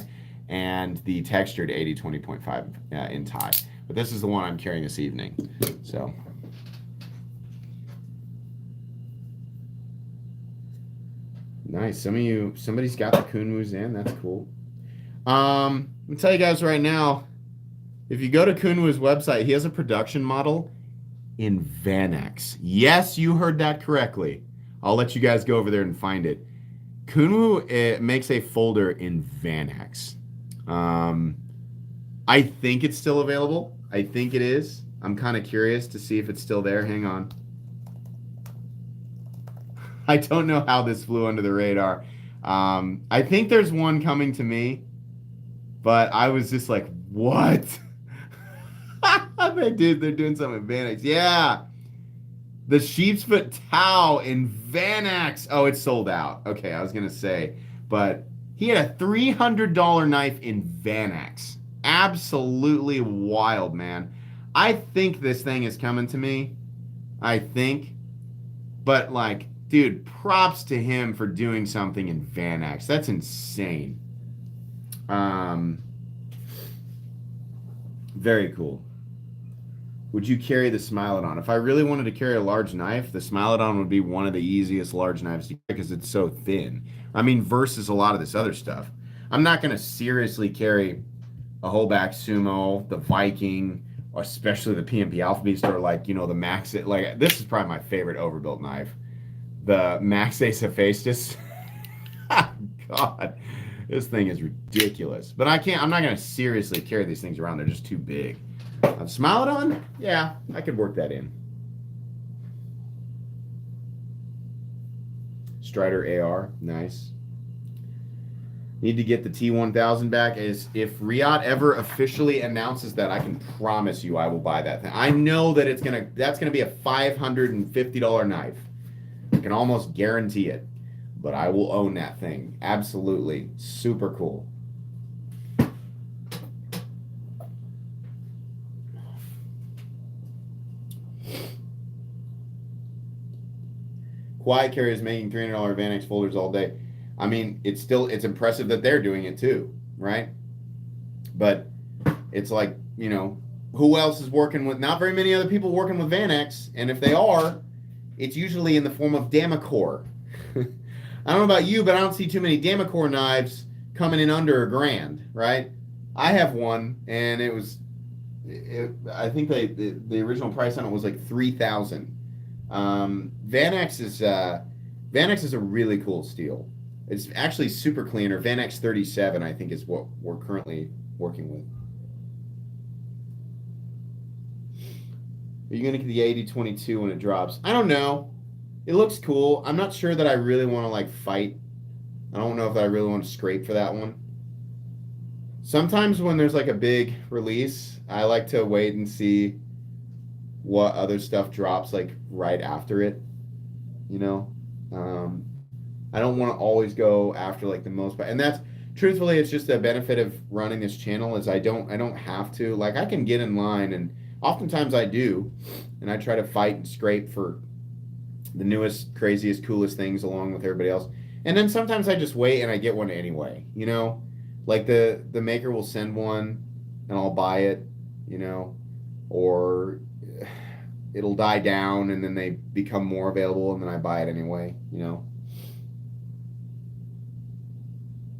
and the textured 80-20.5 in tie. But this is the one I'm carrying this evening. So nice. Somebody's got the Kunwus in. That's cool. Let me tell you guys right now, if you go to Kunwu's website, he has a production model in Vanax. Yes, you heard that correctly. I'll let you guys go over there and find it. Kunwu makes a folder in Vanax. I think it's still available. I think it is. I'm kind of curious to see if it's still there. Hang on. I don't know how this flew under the radar. I think there's one coming to me, but I was just like, what? They're doing something in Vanax. Yeah. The Sheepsfoot Tau in Vanax. Oh, it's sold out. Okay, I was going to say. But he had a $300 knife in Vanax. Absolutely wild, man. I think this thing is coming to me. I think. But, like, dude, props to him for doing something in Vanax. That's insane. Very cool. Would you carry the Smilodon? If I really wanted to carry a large knife, the Smilodon would be one of the easiest large knives to carry because it's so thin. I mean, versus a lot of this other stuff. I'm not going to seriously carry a Hoback Sumo, the Viking, or especially the Pmp Alpha Beast, or like, the Max. Like, this is probably my favorite overbuilt knife. The Max Ace Hephaestus. God. This thing is ridiculous. But I'm not going to seriously carry these things around. They're just too big. Smilodon? Yeah, I could work that in. Strider AR, nice. Need to get the T1000 back. Is if Riot ever officially announces that, I can promise you I will buy that thing. I know that that's gonna be a $550 knife. I can almost guarantee it. But I will own that thing. Absolutely. Super cool. Quiet Carry is making $300 Vanex folders all day. I mean, it's impressive that they're doing it too, right? But it's like, you know, who else is working with, not very many other people working with Vanex, and if they are, it's usually in the form of Damacor. I don't know about you, but I don't see too many Damacor knives coming in under $1,000, right? I have one, and I think the original price on it was like $3,000. Vanex is a really cool steel. It's actually super clean, or Vanex 37, I think, is what we're currently working with. Are you going to get the 8022 when it drops? I don't know. It looks cool. I'm not sure that I really want to, like, fight. I don't know if I really want to scrape for that one. Sometimes when there's, like, a big release, I like to wait and see what other stuff drops, like, right after it, you know? I don't want to always go after, like, the most, and that's, truthfully, it's just a benefit of running this channel is I don't have to, like, I can get in line, and oftentimes I do, and I try to fight and scrape for the newest, craziest, coolest things along with everybody else. And then sometimes I just wait and I get one anyway, you know? Like the maker will send one and I'll buy it, you know? Or it'll die down and then they become more available and then I buy it anyway, you know?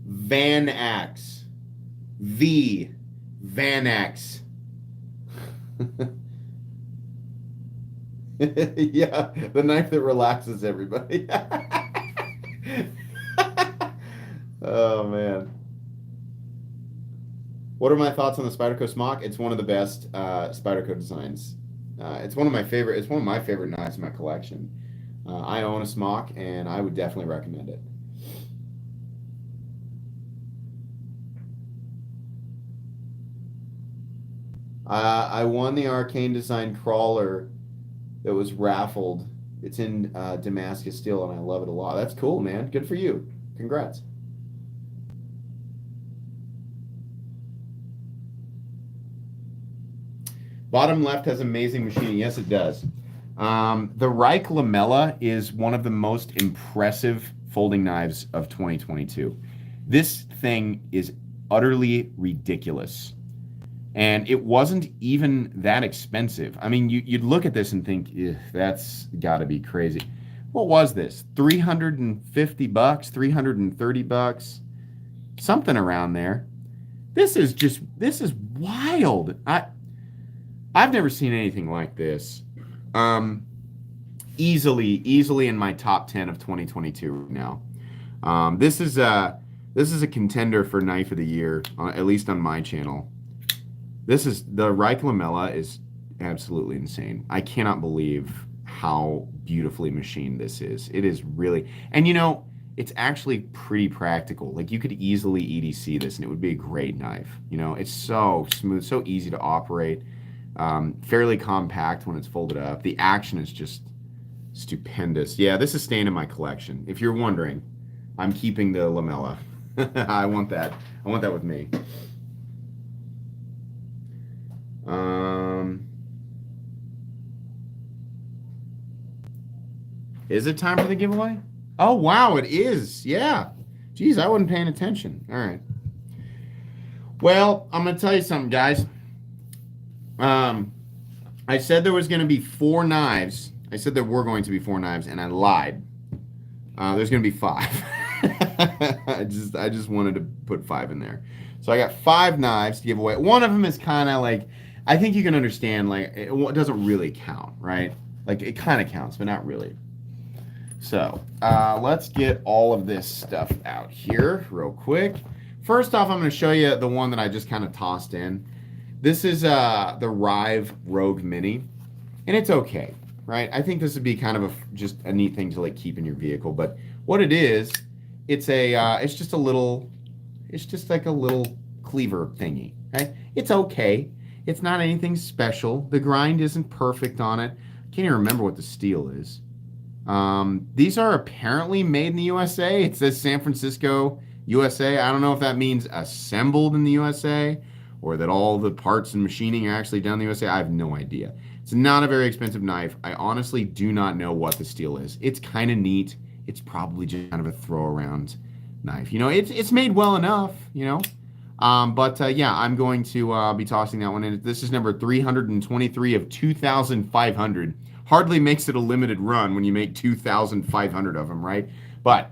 Vanax. Vanax. Yeah, the knife that relaxes everybody. Oh man. What are my thoughts on the Spyderco Smock? It's one of the best Spyderco designs. It's one of my favorite knives in my collection. I own a Smock and I would definitely recommend it. I won the Arcane Design Crawler that was raffled. It's in Damascus Steel, and I love it a lot. That's cool, man. Good for you. Congrats. Bottom left has amazing machining. Yes, it does. The Reich Lamella is one of the most impressive folding knives of 2022. This thing is utterly ridiculous. And it wasn't even that expensive. I mean, you'd look at this and think, that's got to be crazy. What was this? $350, $330, something around there. This is wild. I've never seen anything like this. Easily in my top 10 of 2022 now. This is a contender for Knife of the Year, at least on my channel. The Reich Lamella is absolutely insane. I cannot believe how beautifully machined this is. It is really, and you know, it's actually pretty practical. Like you could easily EDC this and it would be a great knife. You know, it's so smooth, so easy to operate, fairly compact when it's folded up. The action is just stupendous. Yeah, this is staying in my collection. If you're wondering, I'm keeping the Lamella. I want that. I want that with me. Is it time for the giveaway? Oh, wow, it is. Yeah. Geez, I wasn't paying attention. All right. Well, I'm going to tell you something, guys. I said there was going to be 4 knives. I said there were going to be 4 knives, and I lied. There's going to be 5. I just wanted to put 5 in there. So I got 5 knives to give away. One of them is kind of like, I think you can understand, like, it doesn't really count, right? Like, it kind of counts, but not really. So let's get all of this stuff out here real quick. First off, I'm going to show you the one that I just kind of tossed in. This is the Rive Rogue Mini, and it's okay, right? I think this would be kind of just a neat thing to like keep in your vehicle. But what it is, it's just like a little cleaver thingy, right? It's okay. It's not anything special. The grind isn't perfect on it. I can't even remember what the steel is. These are apparently made in the USA. It says San Francisco, USA. I don't know if that means assembled in the USA or that all the parts and machining are actually done in the USA. I have no idea. It's not a very expensive knife. I honestly do not know what the steel is. It's kind of neat. It's probably just kind of a throw around knife. You know, it's made well enough, you know. Yeah, I'm going to be tossing that one in. This is number 323 of 2,500. Hardly makes it a limited run when you make 2,500 of them, right? But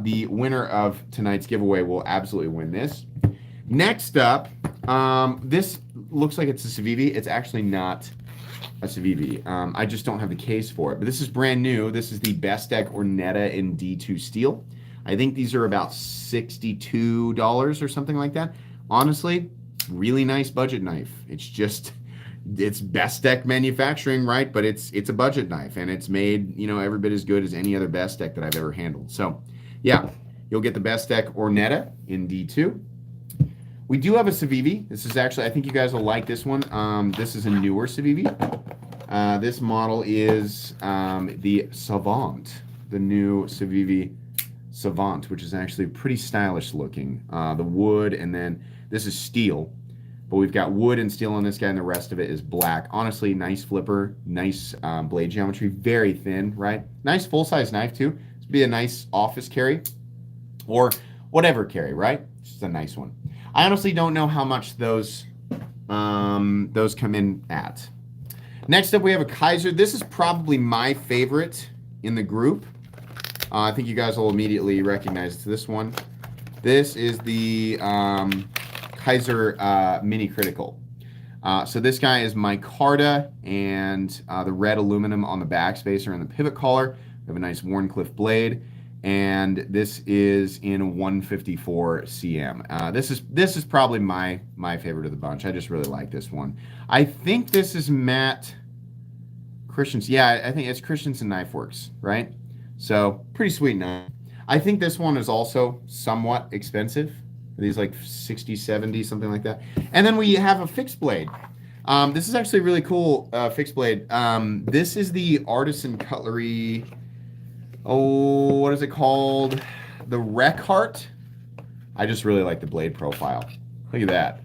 the winner of tonight's giveaway will absolutely win this. Next up, this looks like it's a Civivi. It's actually not a Civivi. I just don't have the case for it. But this is brand new. This is the Bestech Ornetta in D2 steel. I think these are about $62 or something like that. Honestly, really nice budget knife. It's Bestech manufacturing, right? But it's a budget knife, and it's made, you know, every bit as good as any other Bestech that I've ever handled. So, yeah, you'll get the Bestech Ornetta in D2. We do have a Civivi. This is actually, I think you guys will like this one. This is a newer Civivi. This model is the Savant, the new Civivi Savant, which is actually pretty stylish looking. The wood, and then this is steel, but we've got wood and steel on this guy, and the rest of it is black. Honestly, nice flipper, nice blade geometry, very thin, right? Nice full-size knife too. This would be a nice office carry or whatever carry, right? Just a nice one. I honestly don't know how much those come in at. Next up, we have a Kaiser. This is probably my favorite in the group. I think you guys will immediately recognize this one. This is the Kaiser Mini Critical. So this guy is micarta, and the red aluminum on the backspacer and the pivot collar. We have a nice Wharncliffe blade, and this is in 154 cm. This is probably my favorite of the bunch. I just really like this one. I think this is Matt Christensen. Yeah, I think it's Christensen Knife Works, right? So pretty sweet knife. I think this one is also somewhat expensive. These like 60, 70, something like that. And then we have a fixed blade. This is actually a really cool fixed blade. This is the Artisan Cutlery. Oh, what is it called? The Reckart. I just really like the blade profile. Look at that.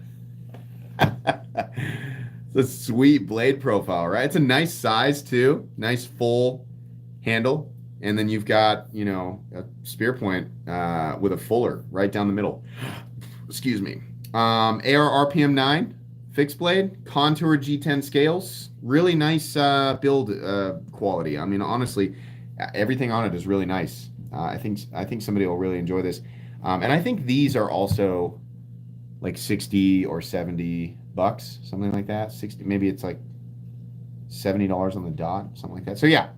It's a sweet blade profile, right? It's a nice size too. Nice full handle. And then you've got, you know, a spear point with a fuller right down the middle. Excuse me. AR RPM 9 fixed blade, contour G10 scales. Really nice build quality. I mean, honestly, everything on it is really nice. I think somebody will really enjoy this. And I think these are also like 60 or 70 bucks, something like that. 60, maybe it's like $70 on the dot, something like that. So yeah.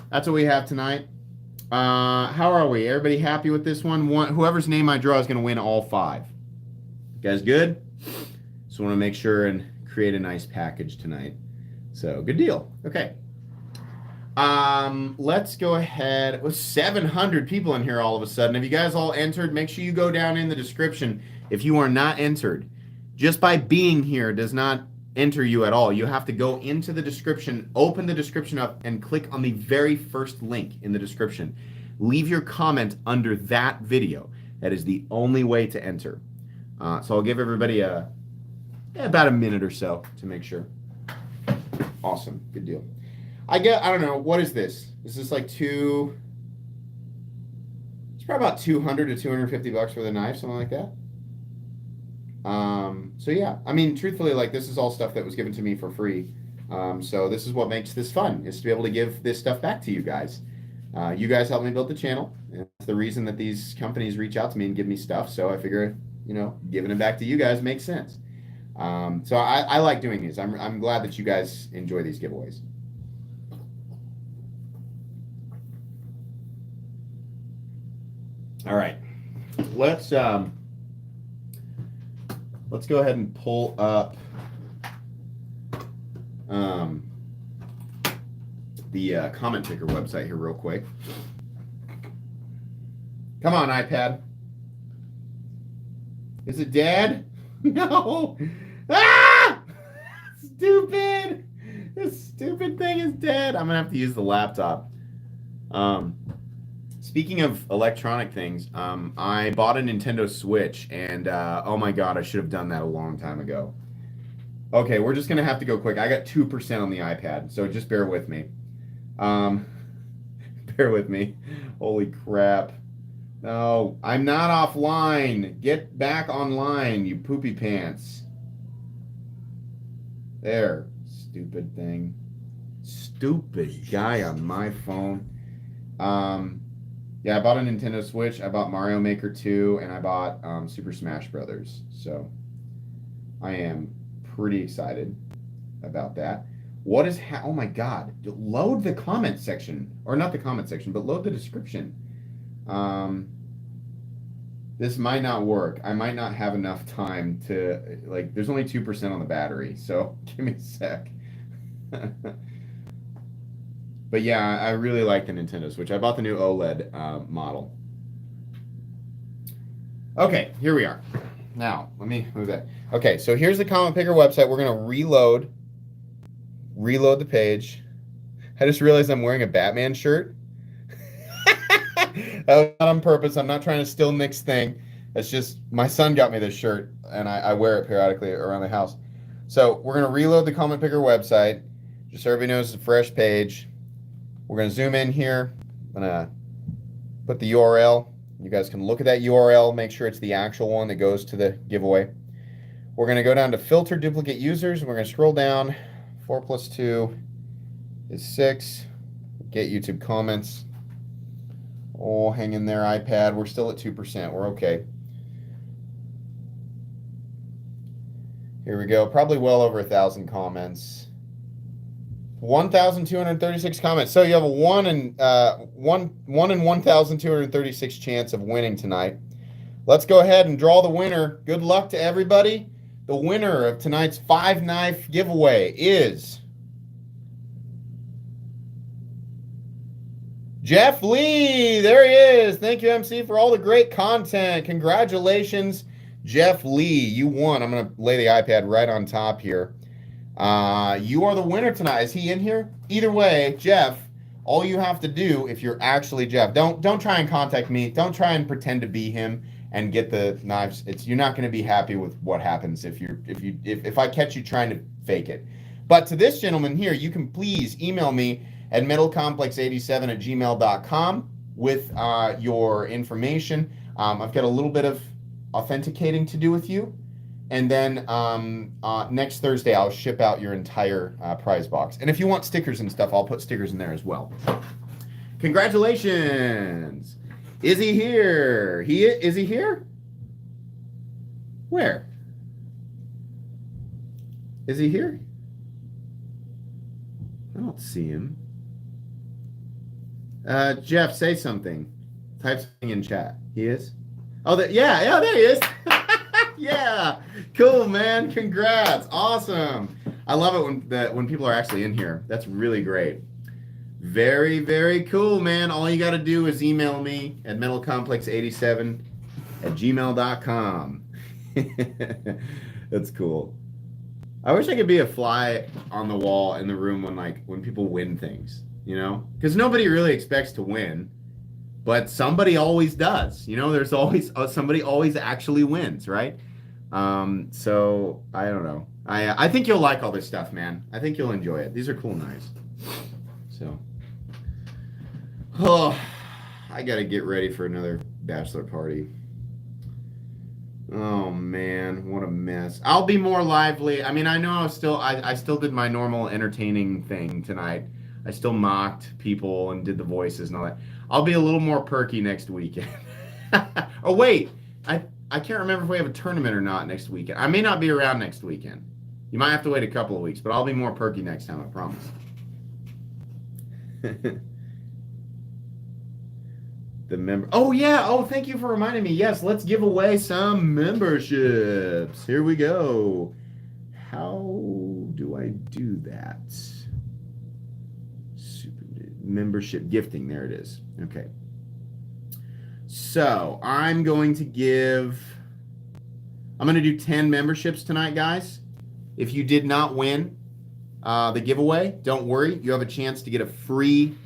That's what we have tonight. How are we? Everybody happy with this one? Whoever's name I draw is going to win all 5. You guys good? Just want to make sure and create a nice package tonight. So, good deal. Okay. Let's go ahead. With 700 people in here all of a sudden. Have you guys all entered? Make sure you go down in the description if you are not entered. Just by being here does not enter you at all. You have to go into the description, open the description up, and click on the very first link in the description. Leave your comment under that video. That is the only way to enter. So I'll give everybody about a minute or so to make sure. Awesome. Good deal. I don't know, what is this? Is this like it's probably about 200 to 250 bucks for the knife, something like that. So yeah, I mean, truthfully, like, this is all stuff that was given to me for free. So this is what makes this fun, is to be able to give this stuff back to you guys. You guys helped me build the channel. And that's the reason that these companies reach out to me and give me stuff. So I figure, you know, giving it back to you guys makes sense. So I like doing these. I'm glad that you guys enjoy these giveaways. All right. Let's go ahead and pull up the comment picker website here real quick. Come on, iPad. Is it dead? No. Ah! Stupid. This stupid thing is dead. I'm gonna have to use the laptop. Speaking of electronic things, I bought a Nintendo Switch, and oh my god, I should have done that a long time ago. Okay, we're just gonna have to go quick. I got 2% on the iPad, so just bear with me. Bear with me. Holy crap. No, I'm not offline. Get back online, you poopy pants. There. Stupid thing. Stupid guy on my phone. Yeah, I bought a Nintendo Switch. I bought Mario Maker 2, and I bought Super Smash Brothers. So I am pretty excited about that. What is oh my god. Load the comment section. Or not the comment section, but load the description. This might not work. I might not have enough time to, like, there's only 2% on the battery, so give me a sec. But yeah, I really like the Nintendo Switch. I bought the new OLED model. Okay, here we are. Now, let me move that. Okay, so here's the comment picker website. We're going to reload the page. I just realized I'm wearing a Batman shirt. That was not on purpose. I'm not trying to steal Nick's thing. It's just my son got me this shirt, and I wear it periodically around the house. So we're going to reload the comment picker website. Just so everybody knows it's a fresh page. We're going to zoom in here. I'm going to put the URL. You guys can look at that URL, make sure it's the actual one that goes to the giveaway. We're going to go down to filter duplicate users, and we're going to scroll down. 4 plus 2 is 6. Get YouTube comments. Oh, hang in there, iPad. We're still at 2%. We're okay. Here we go. Probably well over 1,000 comments. 1,236 comments. So you have a 1 in 1,236 chance of winning tonight. Let's go ahead and draw the winner. Good luck to everybody. The winner of tonight's 5-knife giveaway is Jeff Lee. There he is. Thank you, MC, for all the great content. Congratulations, Jeff Lee. You won. I'm going to lay the iPad right on top here. You are the winner tonight. Is he in here? Either way, Jeff, all you have to do, if you're actually Jeff, don't try and contact me. Don't try and pretend to be him and get the knives. You're not going to be happy with what happens if I catch you trying to fake it. But to this gentleman here, you can please email me at metalcomplex87@gmail.com with your information. I've got a little bit of authenticating to do with you. And then next Thursday, I'll ship out your entire prize box. And if you want stickers and stuff, I'll put stickers in there as well. Congratulations. Is he here? Is he here? Where? Is he here? I don't see him. Jeff, say something. Type something in chat. He is? Oh, yeah, there he is. Yeah, cool, man. Congrats. Awesome. I love it when people are actually in here. That's really great. Very, very cool, man. All you got to do is email me at metalcomplex87@gmail.com. That's cool. I wish I could be a fly on the wall in the room when people win things, you know? Because nobody really expects to win, but somebody always does. You know, there's always somebody always actually wins, right? So I don't know. I think you'll like all this stuff, man. I think you'll enjoy it. These are cool knives. So, I gotta get ready for another bachelor party. Oh man, what a mess. I'll be more lively. I mean, I know I still did my normal entertaining thing tonight. I still mocked people and did the voices and all that. I'll be a little more perky next weekend. Oh wait, I can't remember if we have a tournament or not next weekend. I may not be around next weekend. You might have to wait a couple of weeks, but I'll be more perky next time, I promise. the member. Oh, yeah. Oh, thank you for reminding me. Yes, let's give away some memberships. Here we go. How do I do that? Membership gifting. There it is. Okay. So I'm going to do 10 memberships tonight, guys. If you did not win the giveaway, don't worry. You have a chance to get a free,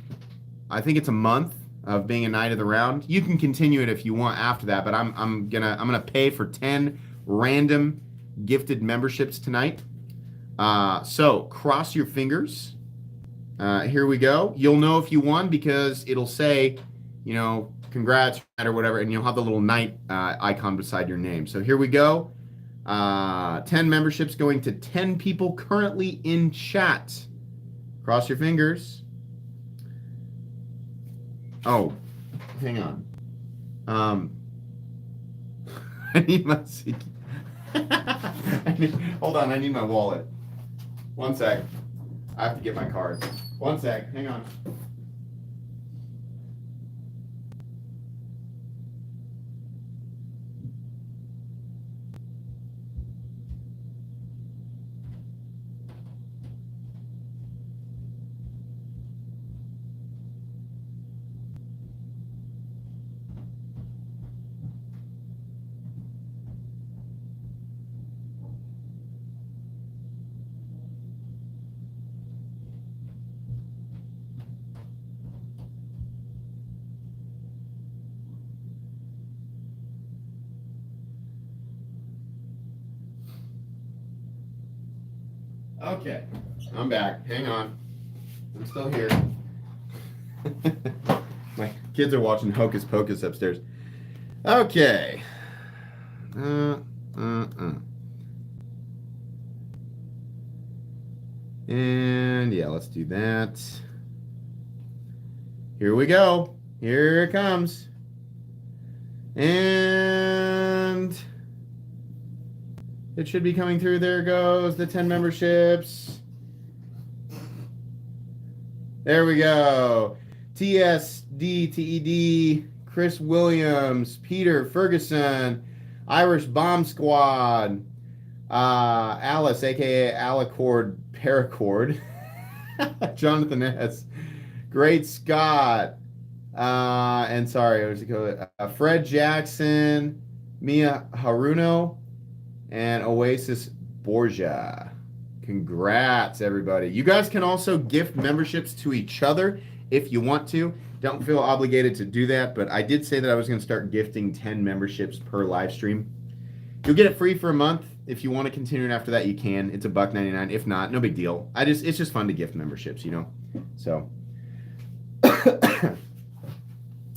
I think it's a month of being a Knight of the Round. You can continue it if you want after that, but I'm gonna pay for 10 random gifted memberships tonight. So cross your fingers. Here we go. You'll know if you won because it'll say, congrats or whatever, and you'll have the little knight icon beside your name. So here we go. 10 memberships going to 10 people currently in chat. Cross your fingers. Oh, hang on. I need my hold on, I need my wallet. One sec. I have to get my card. One sec, hang on. Okay, I'm back. Hang on. I'm still here. My kids are watching Hocus Pocus upstairs. Okay. And yeah, let's do that. Here we go. Here it comes. And it should be coming through. There goes the 10 memberships. There we go. TSD, TED, Chris Williams, Peter Ferguson, Irish Bomb Squad, Alice, aka Alicord Paracord, Jonathan S., Great Scott, and sorry, what's it called? Fred Jackson, Mia Haruno, and Oasis Borgia. Congrats, everybody. You guys can also gift memberships to each other if you want to. Don't feel obligated to do that, but I did say that I was going to start gifting 10 memberships per live stream. You'll get it free for a month. If you want to continue it after that, you can. It's $1.99. If not, no big deal. It's just fun to gift memberships, So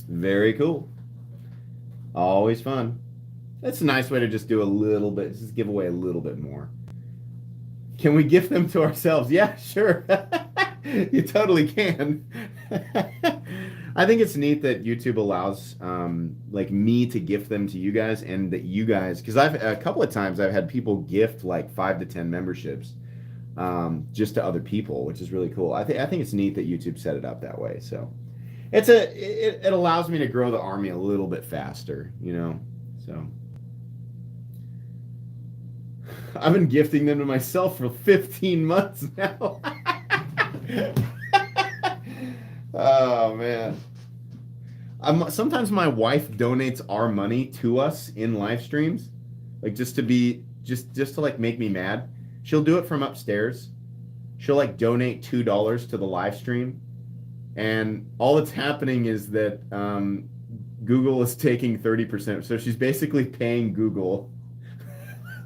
very cool. Always fun. That's a nice way to just do a little bit, just give away a little bit more. Can we gift them to ourselves? Yeah, sure. You totally can. I think it's neat that YouTube allows like me to gift them to you guys, and that you guys, because I've a couple of times I've had people gift like 5 to 10 memberships just to other people, which is really cool. I think it's neat that YouTube set it up that way. So it allows me to grow the army a little bit faster, So I've been gifting them to myself for 15 months now. Oh man. Sometimes my wife donates our money to us in live streams, like just to like make me mad. She'll do it from upstairs. She'll like donate $2 to the live stream, and all that's happening is that Google is taking 30%. So she's basically paying Google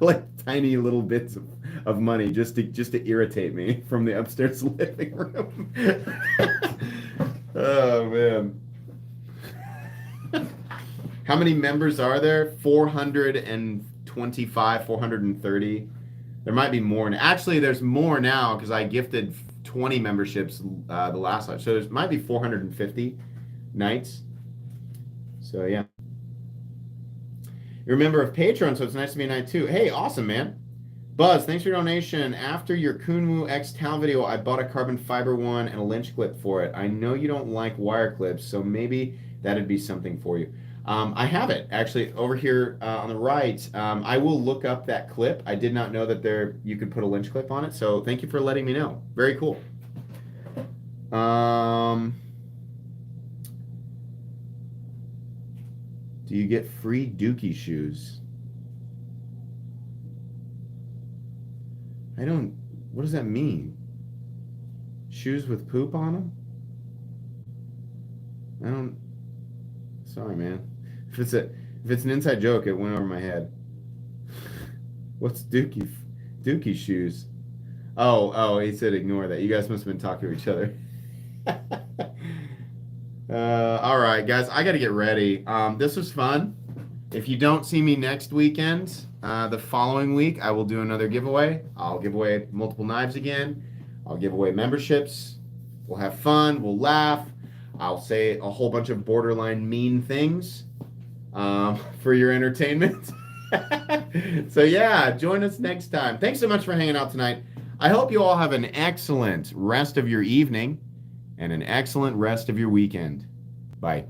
like tiny little bits of money just to irritate me from the upstairs living room. Oh man. How many members are there? 425, 430. There might be more. Actually, there's more now because I gifted 20 memberships the last live. So there might be 450 nights. So yeah. You're a member of Patreon, so it's nice to be a night too. Hey, awesome, man. Buzz, thanks for your donation. After your Kunmu X Tal video, I bought a carbon fiber one and a lynch clip for it. I know you don't like wire clips, so maybe that'd be something for you. I have it actually over here on the right. I will look up that clip. I did not know that you could put a lynch clip on it, so thank you for letting me know. Very cool. Do you get free Dookie shoes? What does that mean? Shoes with poop on them? Sorry, man. If it's an inside joke, it went over my head. What's Dookie shoes? Oh, he said ignore that. You guys must have been talking to each other. All right, guys, I got to get ready. This was fun. If you don't see me next weekend, the following week, I will do another giveaway. I'll give away multiple knives again. I'll give away memberships. We'll have fun. We'll laugh. I'll say a whole bunch of borderline mean things for your entertainment. So yeah, join us next time. Thanks so much for hanging out tonight. I hope you all have an excellent rest of your evening and an excellent rest of your weekend. Bye.